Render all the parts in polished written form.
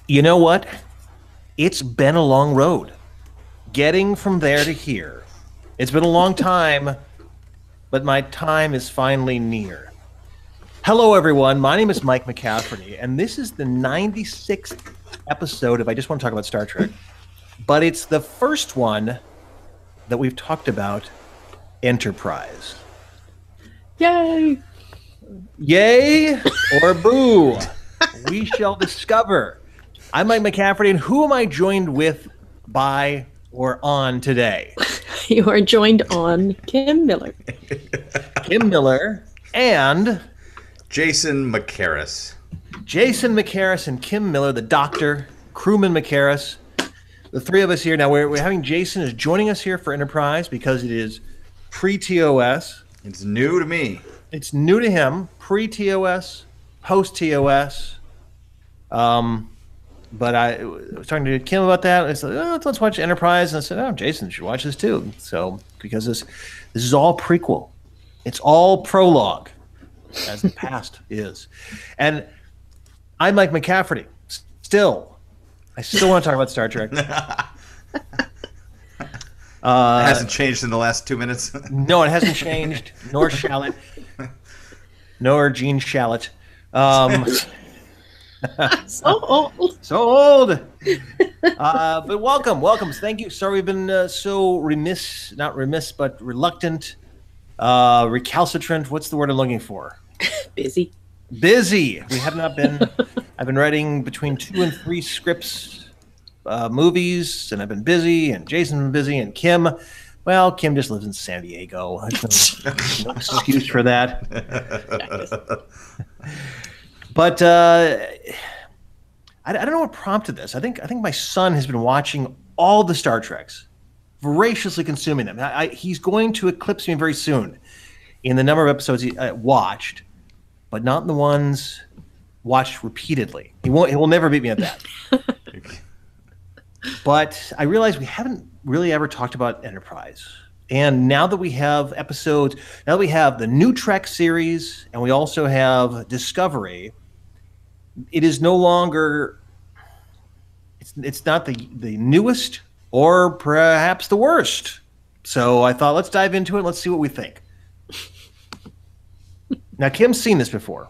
You know what? It's been a long road. Getting from there to here. It's been a long time, but my time is finally near. Hello, everyone. My name is Mike McCafferty, and this is the 96th episode of I Just Want to Talk About Star Trek. But it's the first one that we've talked about Enterprise. Yay! Yay or boo? We shall discover. I'm Mike McCafferty, and who am I joined with, by, or on today? You are joined on Kim Miller. Kim Miller and Jason McCarris. Jason McCarris and Kim Miller, the doctor, crewman McCarris. The three of us here. Now, we're having Jason is joining us here for Enterprise because it is pre-TOS. It's new to me. It's new to him, pre-TOS, post-TOS. But I was talking to Kim about that. And I said, let's watch Enterprise. And I said, Jason should watch this too. So, because this is all prequel. It's all prologue, as the past is. And I'm Mike McCafferty. I still want to talk about Star Trek. It hasn't changed in the last 2 minutes. No, it hasn't changed, nor shall it. Nor Gene Shalit. So old. So old. But welcome. Thank you. Sorry we've been so not remiss, but reluctant, recalcitrant. What's the word I'm looking for? Busy. Busy. We have not been. I've been writing between 2 and 3 scripts, movies, and I've been busy, and Jason's been busy, and Kim. Well, Kim just lives in San Diego. There's no excuse for that. But I don't know what prompted this. I think my son has been watching all the Star Treks, voraciously consuming them. He's going to eclipse me very soon in the number of episodes he watched, but not in the ones watched repeatedly. He will never beat me at that. But I realize we haven't really ever talked about Enterprise. And now that we have episodes, now that we have the new Trek series, and we also have Discovery, it is no longer, it's not the newest or perhaps the worst. So I thought, let's dive into it. Let's see what we think. Now, Kim's seen this before.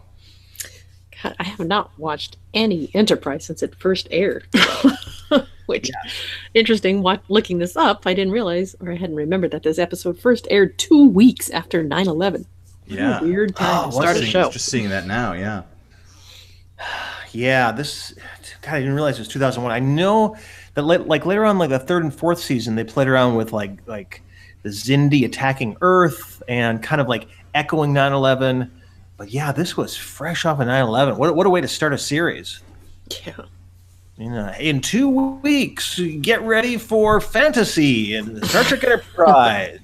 God, I have not watched any Enterprise since it first aired. Which, interesting, looking this up, I didn't realize, or I hadn't remembered that this episode first aired 2 weeks after 9/11. Yeah. Weird time to start a show. Just seeing that now, yeah. Yeah, God, I didn't realize it was 2001. I know that like later on, like the 3rd and 4th season, they played around with like the Xindi attacking Earth and kind of like echoing 9/11. But yeah, this was fresh off of 9/11. What a way to start a series. Yeah. In 2 weeks, get ready for fantasy and Star Trek Enterprise.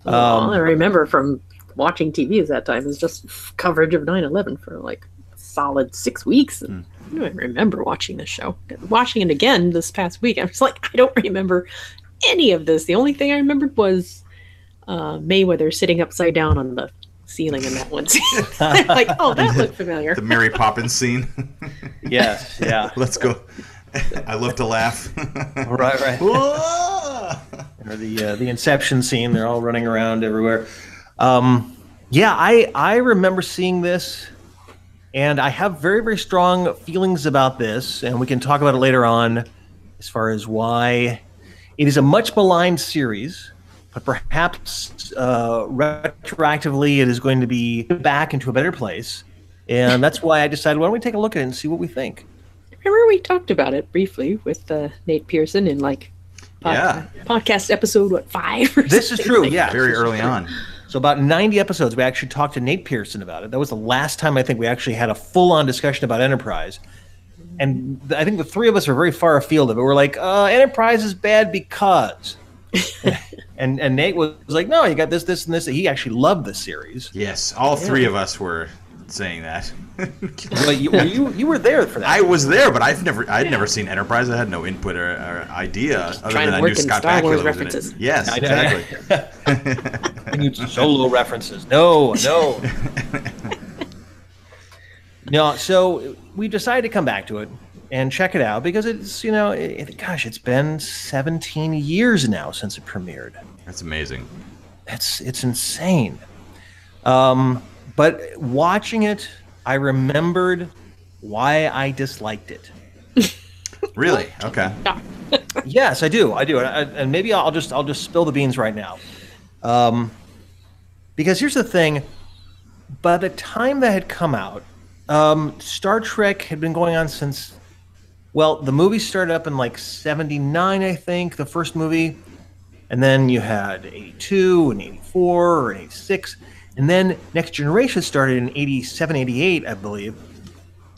All I remember from watching TV at that time is just coverage of 9/11 for like a solid 6 weeks. And I don't even remember watching this show. Watching it again this past week, I was like, I don't remember any of this. The only thing I remembered was Mayweather sitting upside down on the ceiling in that one scene. Like, oh, that looked familiar. The Mary Poppins scene. Yes, yeah. Let's go. I love to laugh. Right. Or the Inception scene. They're all running around everywhere. I remember seeing this, and I have very, very strong feelings about this, and we can talk about it later on as far as why it is a much maligned series. But perhaps retroactively it is going to be back into a better place. And that's why I decided, why don't we take a look at it and see what we think? Remember we talked about it briefly with Nate Pearson in podcast episode, 5? Or this is true, yeah. Very early on. So about 90 episodes, we actually talked to Nate Pearson about it. That was the last time I think we actually had a full-on discussion about Enterprise. And I think the three of us are very far afield of it. We're like, Enterprise is bad because... and Nate was like, no, you got this, and this. He actually loved the series. Yes, all 3 of us were saying that. Well, you were there for that. I was there, but I'd never seen Enterprise. I had no input or idea other than I knew Scott Star Wars Bakula references. was in it. Yes, exactly. I need solo references. No. No, so we decided to come back to it. and check it out because it's, gosh, it's been 17 years now since it premiered. That's amazing. It's insane. But watching it, I remembered why I disliked it. Really? Okay. Yes, I do. And maybe I'll just spill the beans right now. Because here's the thing. By the time that had come out, Star Trek had been going on since, well, the movie started up in like 79, I think, the first movie. And then you had 82 and 84 or 86. And then Next Generation started in 87, 88, I believe.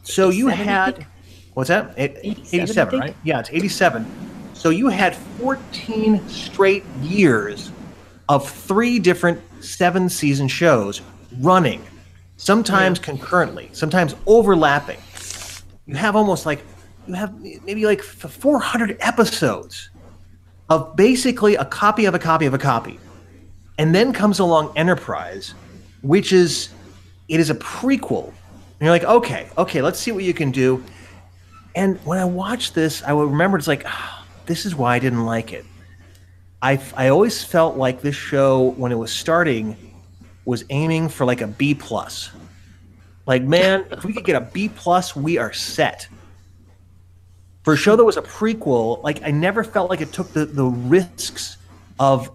So you had, what's that? 87, right? Yeah, it's 87. So you had 14 straight years of 3 different 7-season shows running, sometimes concurrently, sometimes overlapping. You have maybe like 400 episodes of basically a copy of a copy of a copy. And then comes along Enterprise, which is a prequel. And you're like, okay, let's see what you can do. And when I watched this, I would remember it's like, this is why I didn't like it. I always felt like this show, when it was starting, was aiming for like a B+. Like, man, if we could get a B+, we are set. For a show that was a prequel, like, I never felt like it took the risks of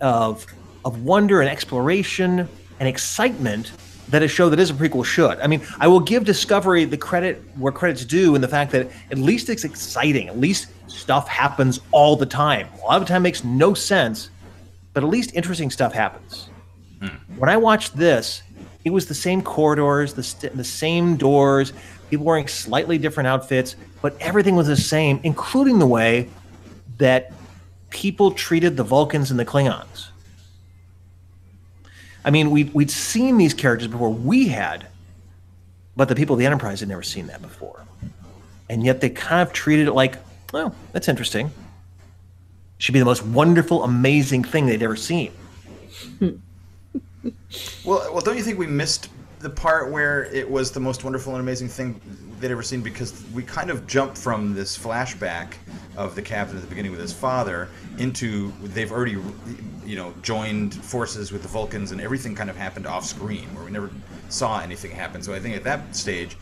wonder and exploration and excitement that a show that is a prequel should. I mean, I will give Discovery the credit where credit's due in the fact that at least it's exciting. At least stuff happens all the time. A lot of the time it makes no sense, but at least interesting stuff happens. When I watched this, it was the same corridors, the same doors, people wearing slightly different outfits, but everything was the same, including the way that people treated the Vulcans and the Klingons. I mean, we'd seen these characters before, we had, but the people of the Enterprise had never seen that before. And yet they kind of treated it like, oh, that's interesting. It should be the most wonderful, amazing thing they'd ever seen. Well, don't you think we missed the part where it was the most wonderful and amazing thing they'd ever seen, because we kind of jumped from this flashback of the captain at the beginning with his father into they've already, joined forces with the Vulcans, and everything kind of happened off screen where we never saw anything happen. So I think at that stage,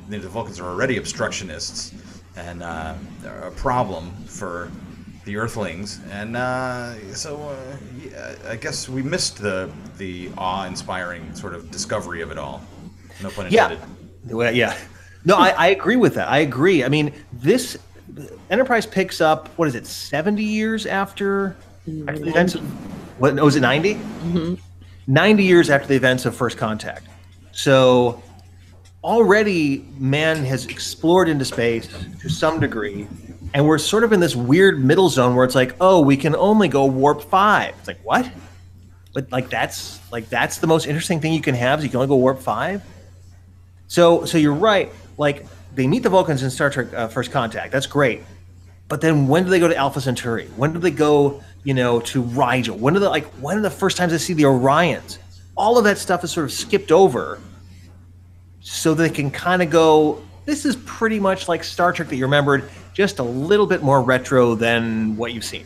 the Vulcans are already obstructionists and a problem for the Earthlings, and I guess we missed the awe-inspiring sort of discovery of it all. No pun intended. Yeah. No, I agree with that. I agree. I mean, this Enterprise picks up, 70 years after the events of, was it 90? Mm-hmm. 90 years after the events of First Contact. So already man has explored into space to some degree, and we're sort of in this weird middle zone where it's like, oh, we can only go warp 5. It's like, what? But that's the most interesting thing you can have, is you can only go warp 5? So you're right. Like, they meet the Vulcans in Star Trek First Contact. That's great. But then when do they go to Alpha Centauri? When do they go, to Rigel? When are the first times they see the Orions? All of that stuff is sort of skipped over so they can kind of go, this is pretty much like Star Trek that you remembered, just a little bit more retro than what you've seen.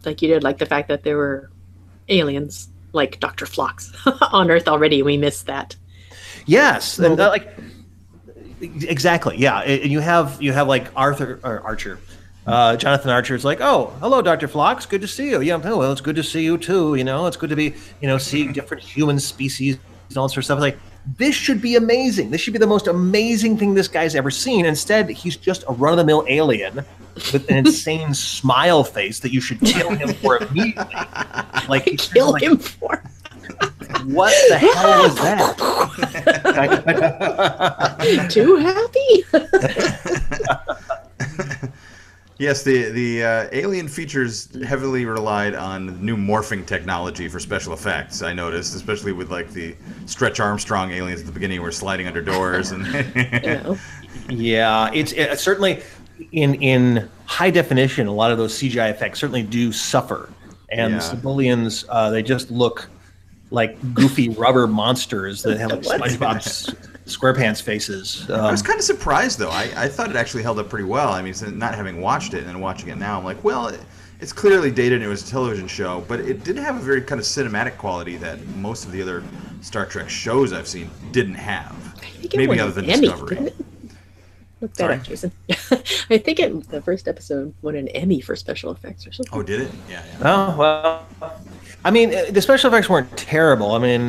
Like you did, like the fact that there were aliens, like Dr. Phlox, on Earth already. We missed that. Yes, and exactly, yeah. And you have like Archer. Jonathan Archer is like, oh, hello, Dr. Phlox, good to see you. Yeah, well, it's good to see you too. It's good to be, seeing different human species and all sorts of stuff. Like, this should be amazing. This should be the most amazing thing this guy's ever seen. Instead, he's just a run-of-the-mill alien with an insane smile face that you should kill him for immediately. Like, kill him for. What the hell was that? Too happy? Yes, the Alien features heavily relied on new morphing technology for special effects. I noticed, especially with like the Stretch Armstrong aliens at the beginning, were sliding under doors and. Yeah, it's certainly in high definition. A lot of those CGI effects certainly do suffer, and the civilians they just look like goofy rubber monsters that have like SpongeBob's SquarePants faces. I was kind of surprised, though. I thought it actually held up pretty well. I mean, not having watched it and then watching it now, I'm like, well, it's clearly dated. It was a television show, but it did have a very kind of cinematic quality that most of the other Star Trek shows I've seen didn't have. Maybe other than Discovery. Look that up, Jason. I think the first episode won an Emmy for special effects or something. Oh, did it? Yeah. Oh, well. I mean, the special effects weren't terrible. I mean,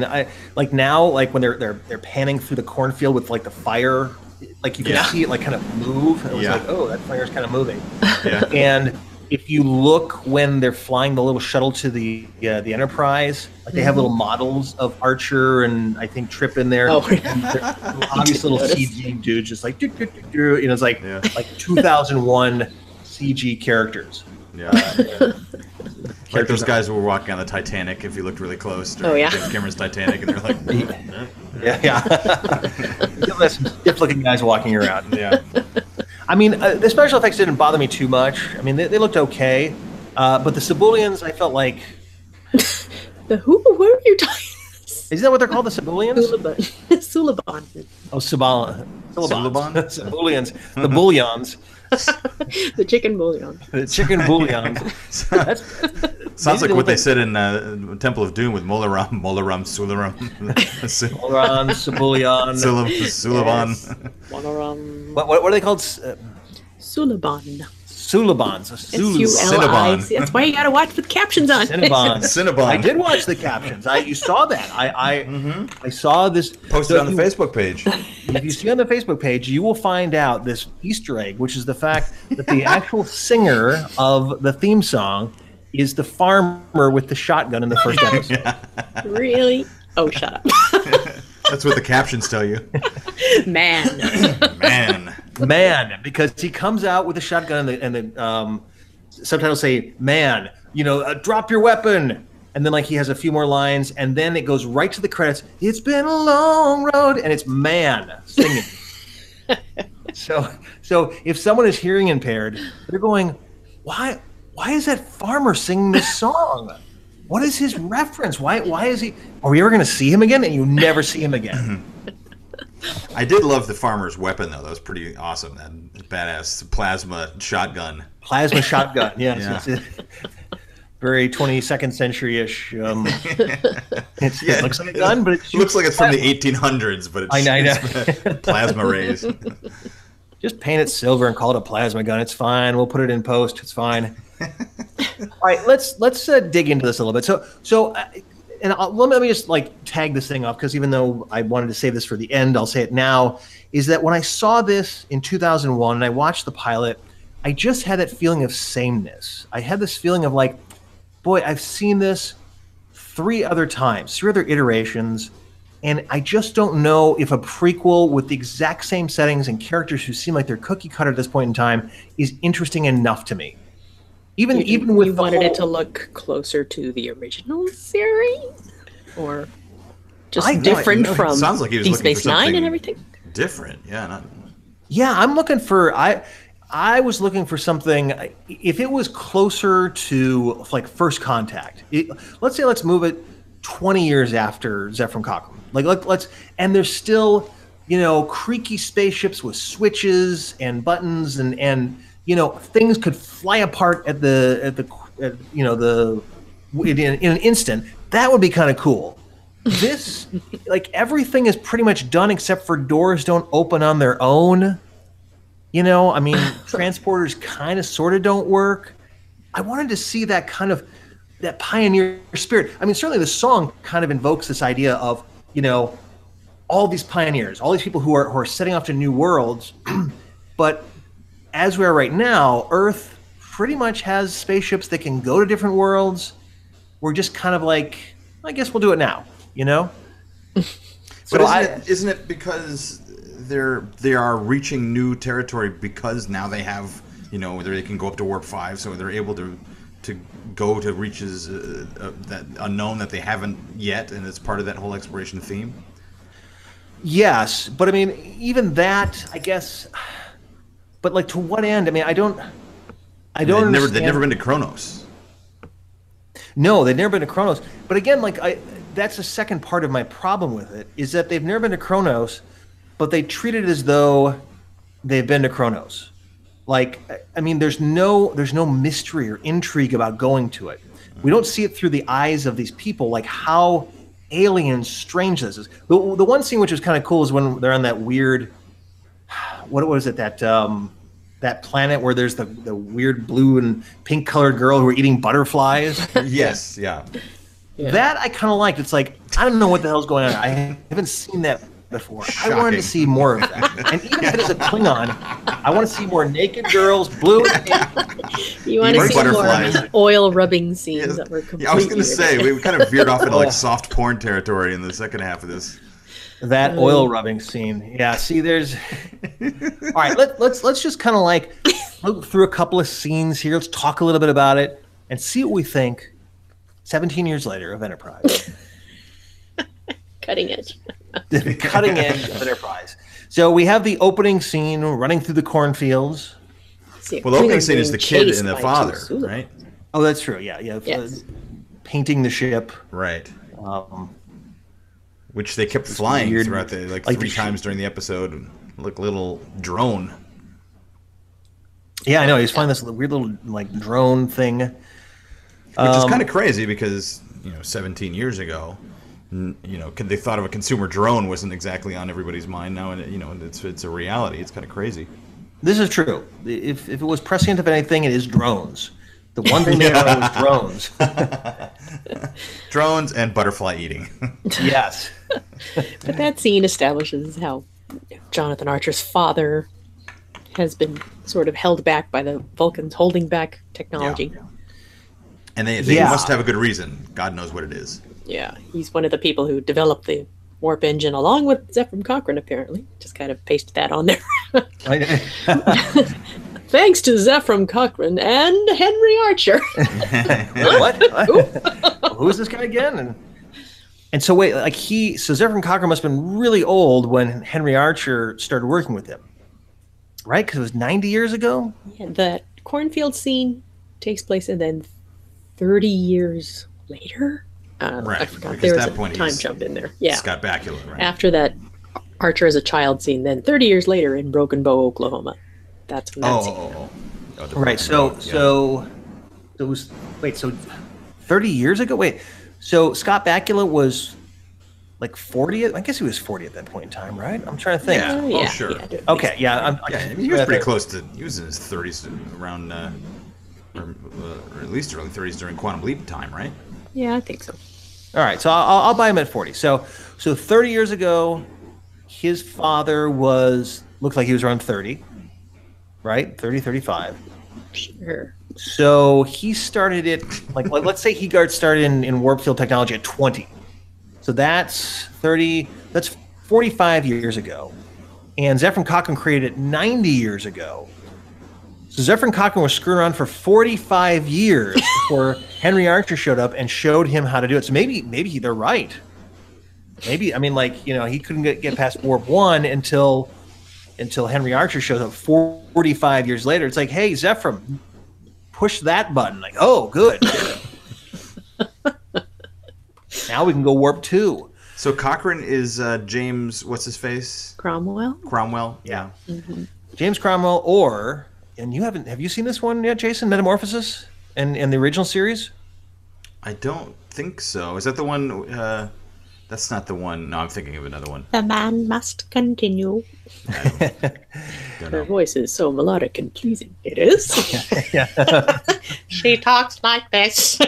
now, when they're panning through the cornfield with like the fire, like you can see it like kind of move. It was like, oh, that fire's kind of moving. Yeah. And if you look when they're flying the little shuttle to the Enterprise, like they have little models of Archer and I think Trip in there. Oh, obvious little CG dudes, just like it's like 2001 CG characters. Yeah. Like those guys who were walking on the Titanic. If you looked really close, James Cameron's Titanic, and they're like, yeah. There's some stiff-looking guys walking around. Yeah. I mean, the special effects didn't bother me too much. I mean, they looked okay, but the Sibulians, I felt like. The who? What are you talking? Isn't that what they're called, the Sibulians? Suliban. Oh, Sibulians. Sibulians. The Bullions. The chicken bouillon. The chicken bouillon. Sounds like what they said in Temple of Doom with Molaram, Sularam. Molaram, Sibulian. Sulaban. Molaram. What are they called? Sulaban. Sulabans. Cinnabon. That's why you got to watch with captions on. Cinnabon. I did watch the captions. You saw that. I saw this. Posted on the Facebook page. If you see on the Facebook page, you will find out this Easter egg, which is the fact that the actual singer of the theme song is the farmer with the shotgun in the first episode. Yeah. Really? Oh, shut up. That's what the captions tell you. Man, because he comes out with a shotgun and the subtitles say, "Man, drop your weapon." And then he has a few more lines, and then it goes right to the credits. It's been a long road, and it's man singing. So if someone is hearing impaired, they're going, "Why is that farmer singing this song? What is his reference? Why is he? Are we ever going to see him again?" And you never see him again. I did love the farmer's weapon, though. That was pretty awesome. That badass plasma shotgun. Plasma shotgun, yes. Yeah. It's very 22nd century-ish. It looks like a gun, but it looks like it's from the 1800s, but it's plasma rays. Just paint it silver and call it a plasma gun. It's fine. We'll put it in post. It's fine. All right, let's dig into this a little bit. Let me just tag this thing up, because even though I wanted to save this for the end, I'll say it now. Is that when I saw this in 2001 and I watched the pilot, I just had that feeling of sameness. I had this feeling of boy, I've seen this 3 other iterations, and I just don't know if a prequel with the exact same settings and characters who seem like they're cookie cutter at this point in time is interesting enough to me. Even with you wanted it to look closer to the original series, or just different from sounds like he was Deep looking Space for Nine and everything. Different, yeah. I'm looking for I was looking for something. If it was closer to First Contact, let's move it 20 years after Zefram Cochrane. And there's still creaky spaceships with switches and buttons and things could fly apart in an instant. That would be kind of cool. This, everything is pretty much done except for doors don't open on their own. Transporters kind of sort of don't work. I wanted to see that kind of that pioneer spirit. Certainly the song kind of invokes this idea of, all these pioneers, all these people who are setting off to new worlds, but as we are right now, Earth pretty much has spaceships that can go to different worlds. We're just kind of I guess we'll do it now, But isn't it because they are reaching new territory because now they have, they can go up to warp 5, so they're able to go to reaches that unknown that they haven't yet, and it's part of that whole exploration theme? Yes, but even that, I guess. But to what end? I don't understand. They've never been to Kronos. No, they've never been to Kronos. But again, that's the second part of my problem with it, is that they've never been to Kronos, but they treat it as though they've been to Kronos. Like, I mean, there's no mystery or intrigue about going to it. We don't see it through the eyes of these people, like how alien strange this is. The one scene which was kind of cool is when they're on that weird, what was it, that planet where there's the weird blue and pink colored girl who are eating butterflies. Yes, yeah. That I kind of liked. It's like, I don't know what the hell's going on. I haven't seen that before. I wanted to see more of that. And even if it is a Klingon, I want to see more naked girls, blue and pink. You want to see butterflies. more oil rubbing scenes that were completely I was going to say, we kind of veered off into like soft porn territory in the second half of this. That oil rubbing scene. Yeah, see, there's... All right, let's just kind of like look through a couple of scenes here. Let's talk a little bit about it and see what we think 17 years later of Enterprise. Cutting edge. Cutting edge of Enterprise. So we have the opening scene running through the cornfields. Well, the opening scene is the kid and the father, right? Oh, that's true. Yeah. Yes. Painting the ship. Right. Which they kept flying throughout the like 3 times during the episode, like little drone. Yeah, I know. He's flying this weird little like drone thing, which is kind of crazy because 17 years ago, they thought of a consumer drone wasn't exactly on everybody's mind now, and it's a reality. It's kind of crazy. This is true. If it was prescient of anything, it is drones. The one thing they know was drones. Drones and butterfly eating. Yes. But that scene establishes how Jonathan Archer's father has been sort of held back by the Vulcans holding back technology. Yeah. And they must have a good reason. God knows what it is. Yeah, he's one of the people who developed the warp engine along with Zefram Cochrane, apparently. Just kind of pasted that on there. Thanks to Zefram Cochrane and Henry Archer. What? Who's this guy again? And so wait, like so Zefram Cochrane must have been really old when Henry Archer started working with him, right? Because it was 90 years ago. Yeah, the cornfield scene takes place, and then 30 years later. Right. I forgot Because there was that a point time he's jump in there. Yeah. Scott Bakula, right? After that, Archer as a child scene. Then 30 years later in Broken Bow, Oklahoma. That's when that scene. Right. So it was 30 years ago. Wait. So Scott Bakula was like 40. I guess he was 40 at that point in time, right? I'm trying to think. Yeah. Yeah, sure. yeah, Okay. Yeah. He was pretty close to. He was in his 30s around, or at least early 30s during Quantum Leap time, right? Yeah, I think so. All right, so I'll buy him at 40. So 30 years ago, his father looked like he was around 30, right? 30, 35. Sure. So he started it, like let's say Heegard started in warp field technology at 20. So that's 45 years ago. And Zefram Cochrane created it 90 years ago. So Zefram Cochrane was screwing around for 45 years before Henry Archer showed up and showed him how to do it. So maybe they're right. Maybe, I mean, like, he couldn't get past Warp 1 until Henry Archer shows up 45 years later. It's like, hey, Zefram, push that button. Like, oh, good. Now we can go Warp 2. So Cochrane is James, what's his face? Cromwell? Yeah. Mm-hmm. James Cromwell, and have you seen this one yet, Jason? Metamorphosis in the original series? I don't think so. Is that the one? That's not the one. No, I'm thinking of another one. The man must continue. Her voice is so melodic and pleasing. It is. Yeah. She talks like this.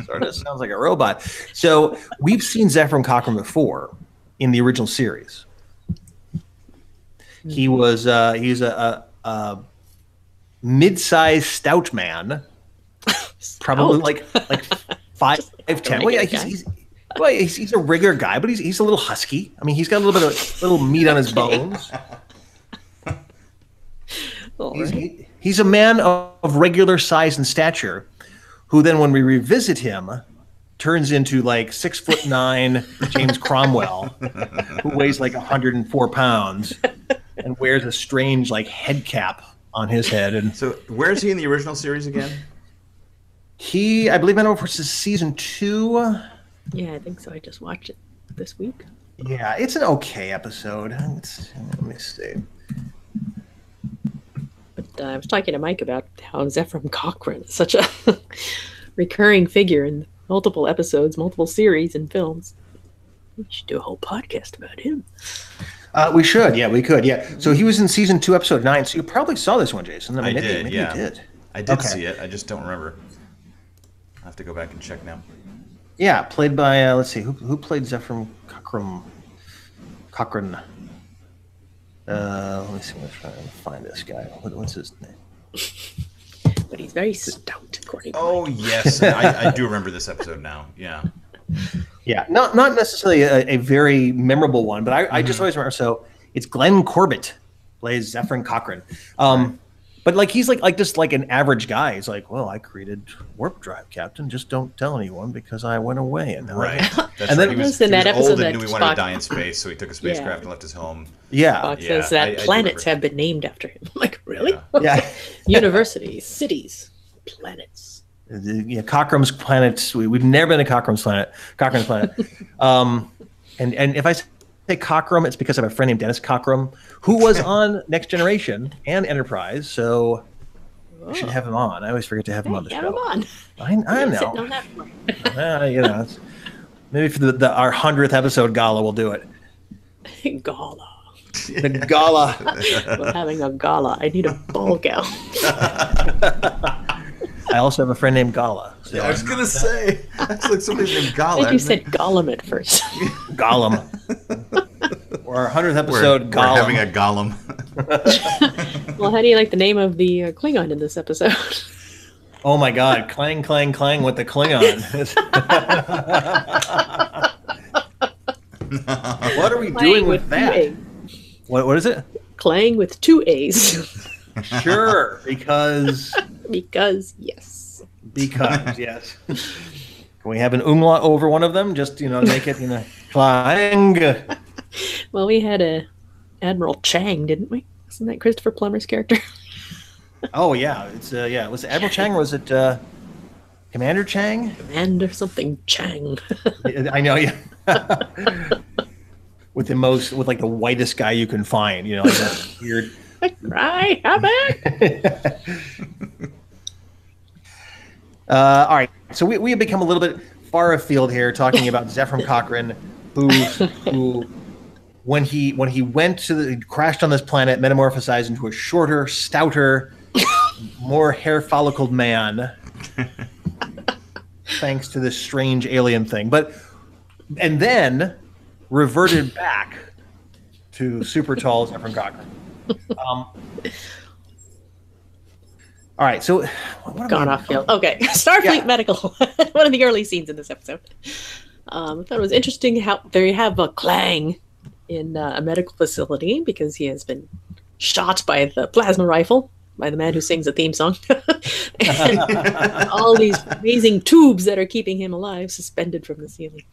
Sort of sounds like a robot. So we've seen Zefram Cochrane before in the original series. He's a mid-sized stout man, probably like 5'10". Well, yeah, he's a regular guy, but he's a little husky. I mean, he's got a little meat on his bones. He's a man of regular size and stature, who then, when we revisit him, turns into like 6'9" James Cromwell, who weighs like 104 pounds and wears a strange like head cap on his head. And so, where is he in the original series again? I believe, Metamorphosis season 2. Yeah, I think so. I just watched it this week. Yeah, it's an okay episode. Let me see. But I was talking to Mike about how Zephram Cochrane is such a recurring figure in multiple episodes, multiple series and films. We should do a whole podcast about him. We should. Yeah, we could. Yeah. So he was in season 2, episode 9. So you probably saw this one, Jason. I maybe, did. maybe Yeah, you did. I did see it. I just don't remember. I have to go back and check now. Yeah, played by let's see, who played Zephram Cochrane? Let me see. I'm trying to find this guy. What's his name? But he's very stout, according to Oh Mike. yes, I do remember this episode now. Yeah. Yeah, not necessarily a very memorable one, but I just always remember. So it's Glenn Corbett plays Zephram Cochrane. But like he's like just like an average guy. He's like, well, I created warp drive, Captain. Just don't tell anyone because I went away. And Right. That's And then- right. He was in that old episode and knew that he wanted to Spock- die in space, so he took a spacecraft and left his home. yeah, Spock Yeah, says that I do planets remember. have been named after him. I'm like, really? Yeah. yeah. Universities, cities, planets. Yeah, Cochrane's planets. We've never been to Cochrane's planet. And if I say Cochrane, it's because I have a friend named Dennis Cochrane who was on Next Generation and Enterprise. So we should have him on. I always forget to have him on the Have show. him on. I Sitting on know. that floor. You know, maybe for our 100th episode gala, we'll do it. Gala. The gala. We're having a gala. I need a ball gown. I also have a friend named Gala. So I was gonna say that's like somebody's named I Gala. think you isn't it? said Gollum at first. Gollum. Or our 100th We're episode, Gollum. having a Gollum. Well, how do you like the name of the Klingon in this episode? Oh my God! Clang, clang, clang with the Klingon. What are we doing with two that? A's. What is it? Clang with 2 A's. Sure, because Because, yes. yes. Can we have an umlaut over one of them? Just make it clang. Well, we had a Admiral Chang, didn't we? Isn't that Christopher Plummer's character? Oh yeah, it's Was it Admiral Chang or was it Commander Chang? And something Chang. I know, yeah. with like the whitest guy you can find, like that weird. Right, how back? All right, so we have become a little bit far afield here, talking about Zephram Cochrane, who when he crashed on this planet, metamorphosized into a shorter, stouter, more hair follicled man, thanks to this strange alien thing, and then reverted back to super tall Zephram Cochrane. All right, so what Gone off field. Okay, Starfleet Medical. One of the early scenes in this episode. I thought it was interesting how there you have a Clang in a medical facility because he has been shot by the plasma rifle by the man who sings the theme song. And all these amazing tubes that are keeping him alive suspended from the ceiling.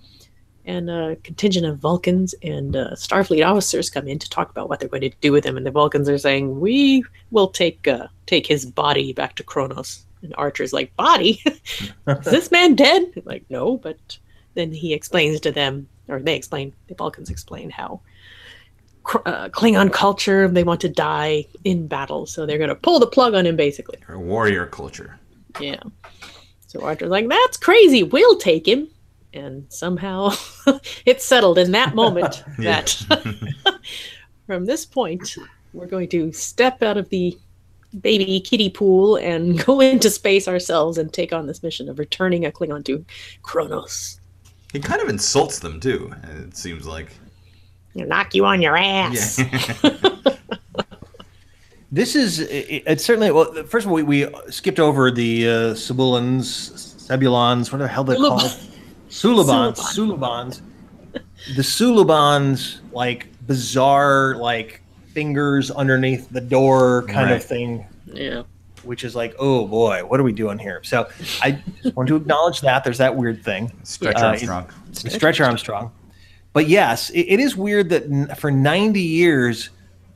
And a contingent of Vulcans and Starfleet officers come in to talk about what they're going to do with him. And the Vulcans are saying, we will take his body back to Kronos. And Archer's like, body? Is this man dead? They're like, no, but then he explains to them, or the Vulcans explain how Klingon culture, they want to die in battle. So they're going to pull the plug on him, basically. Or warrior culture. Yeah. So Archer's like, that's crazy. We'll take him. And somehow it's settled in that moment that from this point, we're going to step out of the baby kiddie pool and go into space ourselves and take on this mission of returning a Klingon to Kronos. He kind of insults them too. It seems like. I'll knock you on your ass. Yeah. This is it's certainly well. First of all, we skipped over the Sebulons, what the hell they're called? Sulubans. The Sulubans, like bizarre, like fingers underneath the door kind of thing. Yeah. Which is like, oh boy, what are we doing here? So I just want to acknowledge that there's that weird thing. Stretch Armstrong. Stretch Armstrong. But yes, it is weird that for 90 years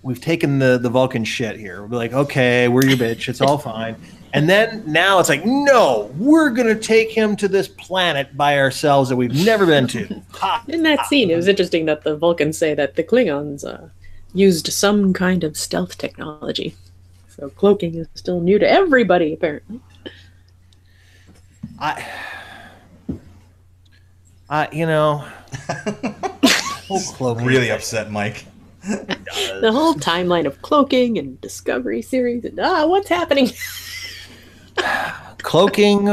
we've taken the Vulcan shit here. We'll be like, okay, we're your bitch. It's all fine. And then now it's like, no, we're going to take him to this planet by ourselves that we've never been to. In that scene, it was interesting that the Vulcans say that the Klingons used some kind of stealth technology. So cloaking is still new to everybody, apparently. Cloaking really upset Mike. The whole timeline of cloaking and Discovery series and what's happening? Cloaking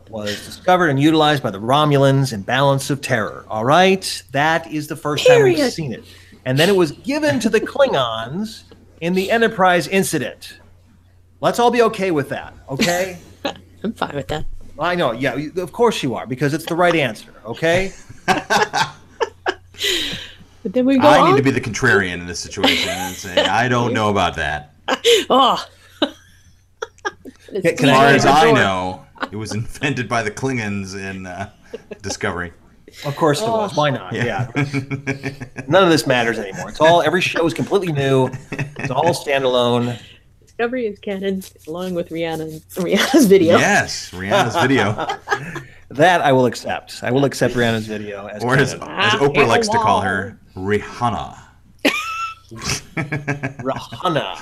was discovered and utilized by the Romulans in Balance of Terror. All right, that is the first time we've seen it, and then it was given to the Klingons in the Enterprise incident. Let's all be okay with that, okay? I'm fine with that. I know, yeah, of course you are, because it's the right answer, okay? But then we go I need to be the contrarian in this situation and say, I don't know about that. Oh. As far as I know, it was invented by the Klingons in Discovery. Of course it was. Why not? Yeah. None of this matters anymore. Every show is completely new. It's all standalone. Discovery is canon, along with Rihanna's video. Yes, Rihanna's video. That I will accept. I will accept Rihanna's video as or as Oprah likes to call her, Rihanna. Rihanna.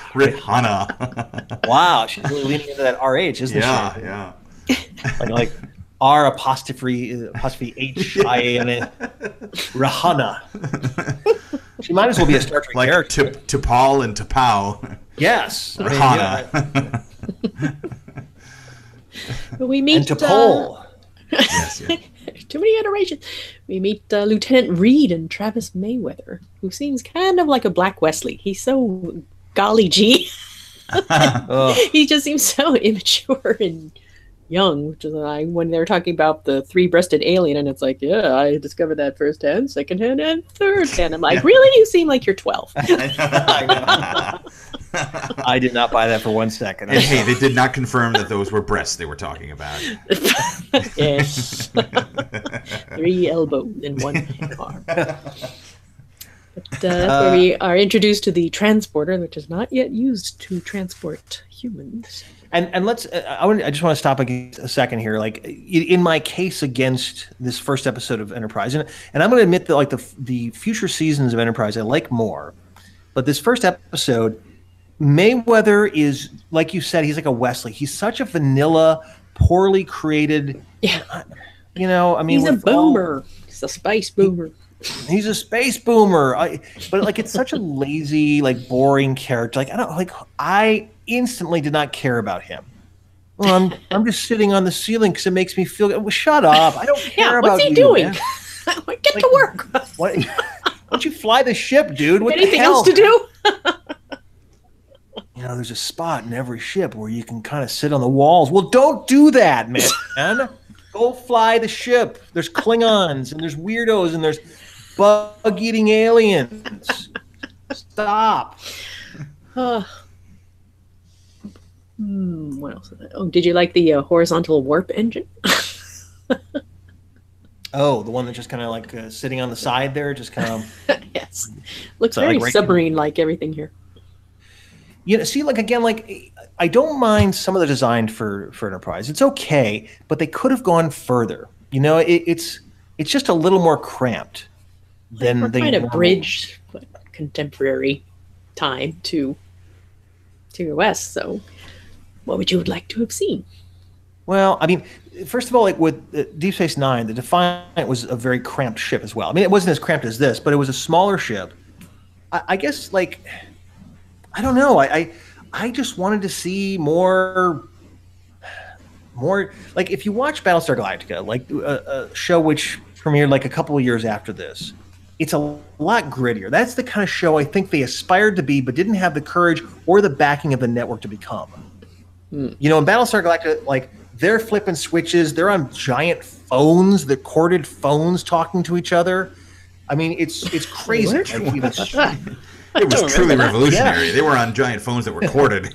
Wow, she's really leaning into that RH, isn't she? Yeah. Like R apostrophe H-I-A-N-A. Rihanna. She might as well be a Star Trek character. Like T'Pol and T'Pau. Yes. Rihanna. We meet... And T'Pol. Yes. Too many iterations. We meet Lieutenant Reed and Travis Mayweather, who seems kind of like a Black Wesley. He's so golly gee. He just seems so immature and young, which is like when they were talking about the three-breasted alien, and it's like, yeah, I discovered that firsthand, secondhand, and thirdhand. I'm like, really? You seem like you're 12. I did not buy that for 1 second. And hey, they did not confirm that those were breasts they were talking about. Yes. 3 elbows in 1 arm. But that's where we are introduced to the transporter, which is not yet used to transport humans. And let's. I just want to stop a second here. Like in my case against this first episode of Enterprise, and I'm going to admit that like the future seasons of Enterprise I like more, but this first episode, Mayweather is, like you said, he's like a Wesley. He's such a vanilla, poorly created. Yeah. I mean, he's a boomer. He's a space boomer. He's a space boomer. But like, it's such a lazy, like boring character. Like I instantly did not care about him. Well, I'm just sitting on the ceiling because it makes me feel. Well, shut up! I don't care about you. What's he doing? Get to work. Why don't you fly the ship, dude? What Anything the hell? else to do? There's a spot in every ship where you can kind of sit on the walls. Well, don't do that, man. Go fly the ship. There's Klingons and there's weirdos and there's bug-eating aliens. Stop. What else is that? Oh, did you like the horizontal warp engine? Oh, the one that's just kind of like sitting on the side there, just kind of. Yes, looks very submarine-like. Everything here. See, like again, like I don't mind some of the design for Enterprise. It's okay, but they could have gone further. It's just a little more cramped than we're they trying to bridge contemporary time to US. So, what would you like to have seen? Well, I mean, first of all, like with Deep Space Nine, the Defiant was a very cramped ship as well. I mean, it wasn't as cramped as this, but it was a smaller ship. I guess, like, I don't know. I just wanted to see more. Like, if you watch Battlestar Galactica, like a show which premiered like a couple of years after this, it's a lot grittier. That's the kind of show I think they aspired to be, but didn't have the courage or the backing of the network to become. In Battlestar Galactica, like, they're flipping switches. They're on giant phones, the corded phones, talking to each other. I mean, it's crazy. It was truly revolutionary. Yeah. They were on giant phones that were corded.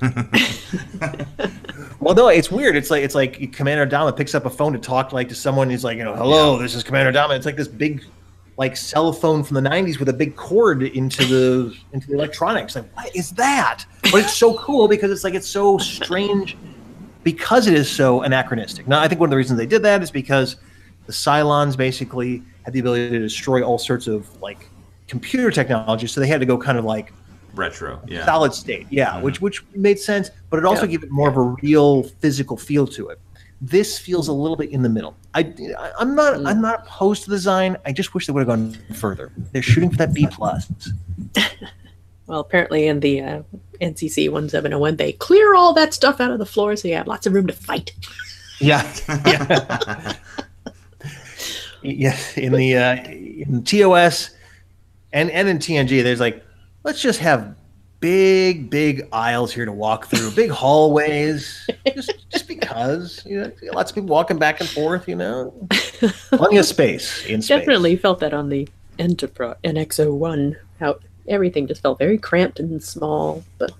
Well, no, it's weird. It's like Commander Adama picks up a phone to talk to someone. He's like, hello, this is Commander Adama. It's like this big, like cell phone from the 90s with a big cord into the electronics. Like, what is that? But it's so cool because it's so strange because it is so anachronistic. Now, I think one of the reasons they did that is because the Cylons basically had the ability to destroy all sorts of like computer technology, so they had to go kind of like retro, solid state, which made sense, but it also gave it more of a real physical feel to it. This feels a little bit in the middle. I'm not opposed to the design. I just wish they would have gone further. They're shooting for that B+. Well, apparently in the NCC 1701, they clear all that stuff out of the floor, so you have lots of room to fight. Yeah. Yeah, in TOS and in TNG, there's like, let's just have big aisles here to walk through, big hallways, just because lots of people walking back and forth, plenty of space in space. Definitely felt that on the Enterprise NX-01, how everything just felt very cramped and small, but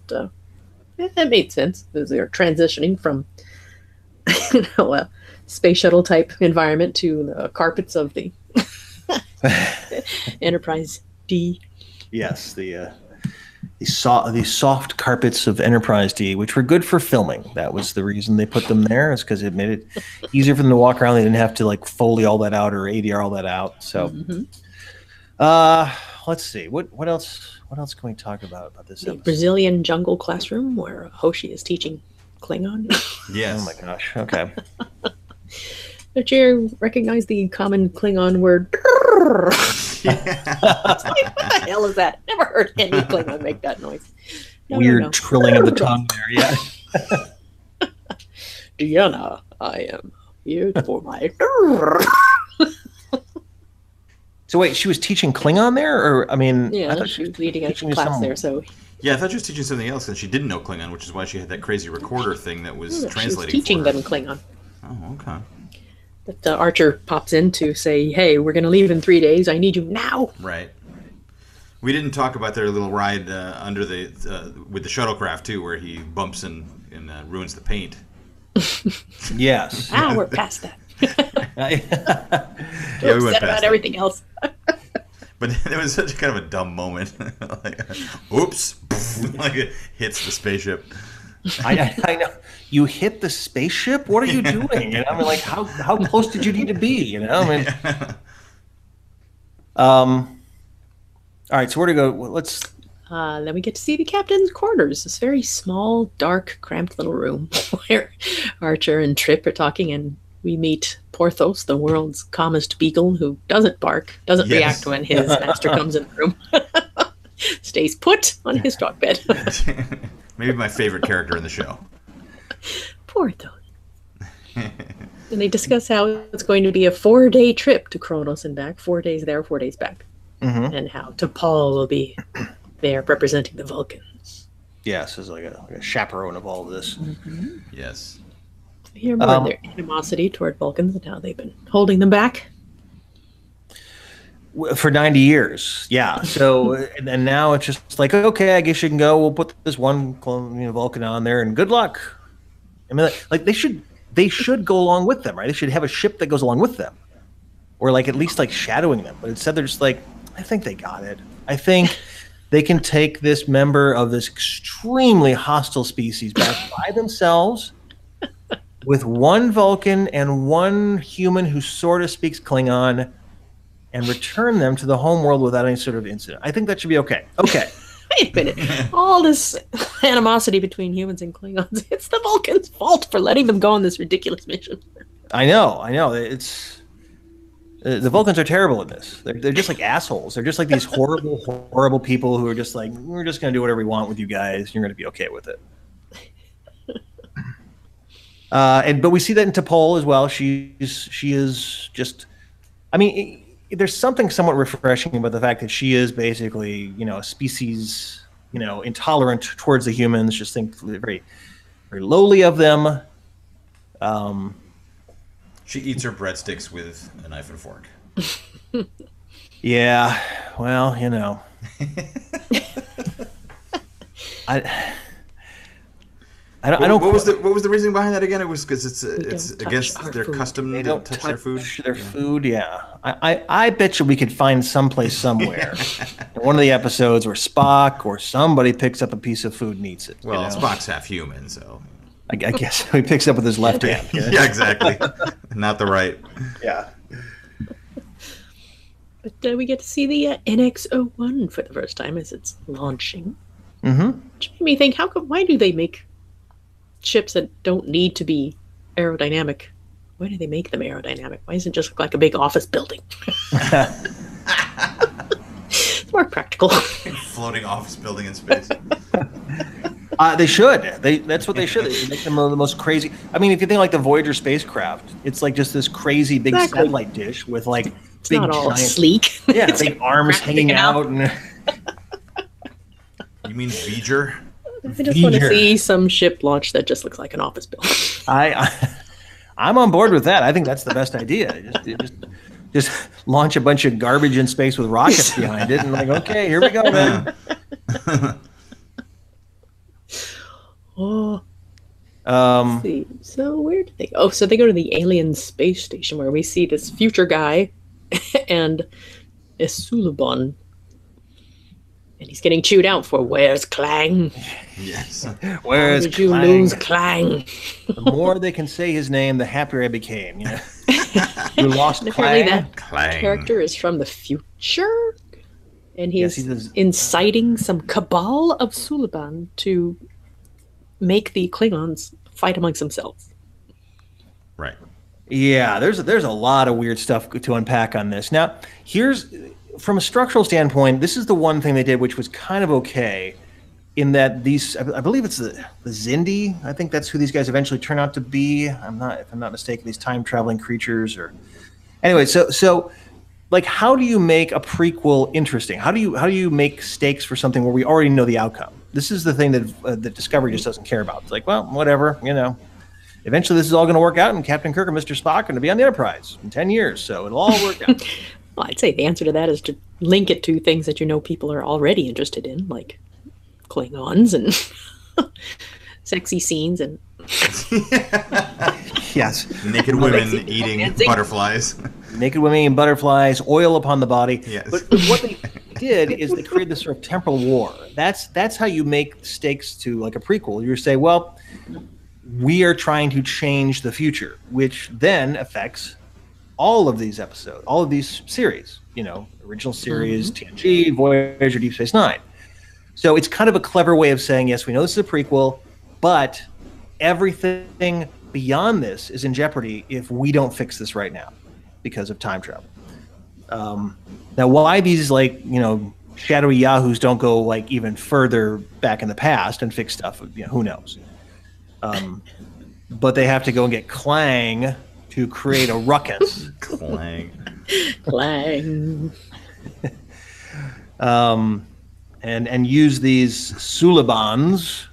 that made sense as they were transitioning from a space shuttle type environment to the carpets of the Enterprise D. Yes, the soft carpets of Enterprise D, which were good for filming. That was the reason they put them there, is because it made it easier for them to walk around. They didn't have to like Foley all that out or ADR all that out. So, let's see what else can we talk about this episode? Brazilian jungle classroom where Hoshi is teaching Klingon. Yes. Oh my gosh. Okay. Don't you recognize the common Klingon word? What the hell is that? Never heard any Klingon make that noise. Weird trilling of the tongue there, yeah. Deanna, I am here for my... So wait, she was teaching Klingon there? Or, I mean... Yeah, I thought she was leading a class there, so... Yeah, I thought she was teaching something else, and she didn't know Klingon, which is why she had that crazy recorder thing that was translating she was teaching for her. them Klingon. Oh, okay. But Archer pops in to say, hey, we're going to leave in 3 days. I need you now. Right. We didn't talk about their little ride under the with the shuttlecraft, too, where he bumps and ruins the paint. Yes. We're past that. Yeah, we went past about that. everything else. But it was such a kind of a dumb moment. Like, oops. Like it hits the spaceship. I know. You hit the spaceship? What are you doing? I mean, like, how close did you need to be? I mean, all right. So where to go? Let's. Then we get to see the captain's quarters. This very small, dark, cramped little room where Archer and Trip are talking, and we meet Porthos, the world's calmest beagle, who doesn't bark, doesn't react when his master comes in the room, stays put on his dog bed. Maybe my favorite character in the show. Porthos. And they discuss how it's going to be a 4-day trip to Kronos and back, 4 days there, 4 days back, and how T'Pol will be there representing the Vulcans. Yes, as like a chaperone of all of this. Mm-hmm. Yes. We hear more of their animosity toward Vulcans and how they've been holding them back. For 90 years, yeah. So, and now it's just like, okay, I guess you can go. We'll put this one Vulcan on there, and good luck. I mean, like they should go along with them, right? They should have a ship that goes along with them, or like at least like shadowing them. But instead, they're just like, I think they got it. I think they can take this member of this extremely hostile species back by themselves, with one Vulcan and one human who sort of speaks Klingon, and return them to the home world without any sort of incident. I think that should be okay. Okay. Wait a minute. All this animosity between humans and Klingons, it's the Vulcans' fault for letting them go on this ridiculous mission. I know. It's the Vulcans are terrible at this. They're just like assholes. They're just like these horrible people who are just like, we're just going to do whatever we want with you guys. You're going to be okay with it. But we see that in T'Pol as well. She is just, I mean, there's something somewhat refreshing about the fact that she is basically, a species, intolerant towards the humans. Just think very, very lowly of them. She eats her breadsticks with a knife and fork. Yeah, well, I don't. What was the reasoning behind that again? It was because it's don't against touch our their food. custom They to don't touch their food. Their food, yeah. I bet you we could find someplace somewhere in one of the episodes where Spock or somebody picks up a piece of food and eats it. Well, you know? Spock's half human, so. I guess he picks up with his left hand. Yeah, exactly. Not the right. Yeah. But we get to see the NX-01 for the first time as it's launching. Mm-hmm. Which made me think, why do they make ships that don't need to be aerodynamic? Why do they make them aerodynamic? Why doesn't it just look like a big office building? It's more practical. Floating office building in space. They should. That's what they should. They should make them the most crazy. I mean, if you think like the Voyager spacecraft, it's like just this crazy big satellite dish with like It's big not all giant, sleek. yeah, It's big like arms sticking hanging out. And You mean V'ger? I just want to V'ger. see some ship launch that just looks like an office building. I'm on board with that. I think that's the best idea. Just launch a bunch of garbage in space with rockets behind it, and like, okay, here we go, man. Oh, Um, see. So where do they go? Oh, so they go to the alien space station where we see this future guy and a Suliban. And he's getting chewed out for where's Clang? Yes. where's Did you Clang? lose Clang? The more they can say his name, the happier I became. You know? You lost Apparently Clang. that Clang. character is from the future. And Yes, he's he does. inciting some cabal of Suliban to make the Klingons fight amongst themselves. Right. Yeah, there's a lot of weird stuff to unpack on this. Now, here's from a structural standpoint, this is the one thing they did which was kind of okay, in that these, I believe it's the Xindi. I think that's who these guys eventually turn out to be. If I'm not mistaken, these time traveling creatures. Or anyway, so like, how do you make a prequel interesting? How do you make stakes for something where we already know the outcome? This is the thing that Discovery just doesn't care about. It's like, well, whatever, you know. Eventually, this is all going to work out, and Captain Kirk and Mr. Spock are going to be on the Enterprise in 10 years, so it'll all work out. Well, I'd say the answer to that is to link it to things that you know people are already interested in, like Klingons and sexy scenes and Yes. Naked women eating dancing. butterflies. Naked women and butterflies, oil upon the body. Yes. But what they did is they created this sort of temporal war. That's how you make stakes to like a prequel. You say, well, we are trying to change the future, which then affects all of these episodes, all of these series. You know, original series, TNG, Voyager, Deep Space Nine. So it's kind of a clever way of saying, yes, we know this is a prequel, but everything beyond this is in jeopardy if we don't fix this right now because of time travel. Now, why these like, you know, shadowy yahoos don't go like even further back in the past and fix stuff, you know, who knows? But they have to go and get Clang to create a ruckus. Clang. Clang. And use these Sulibans.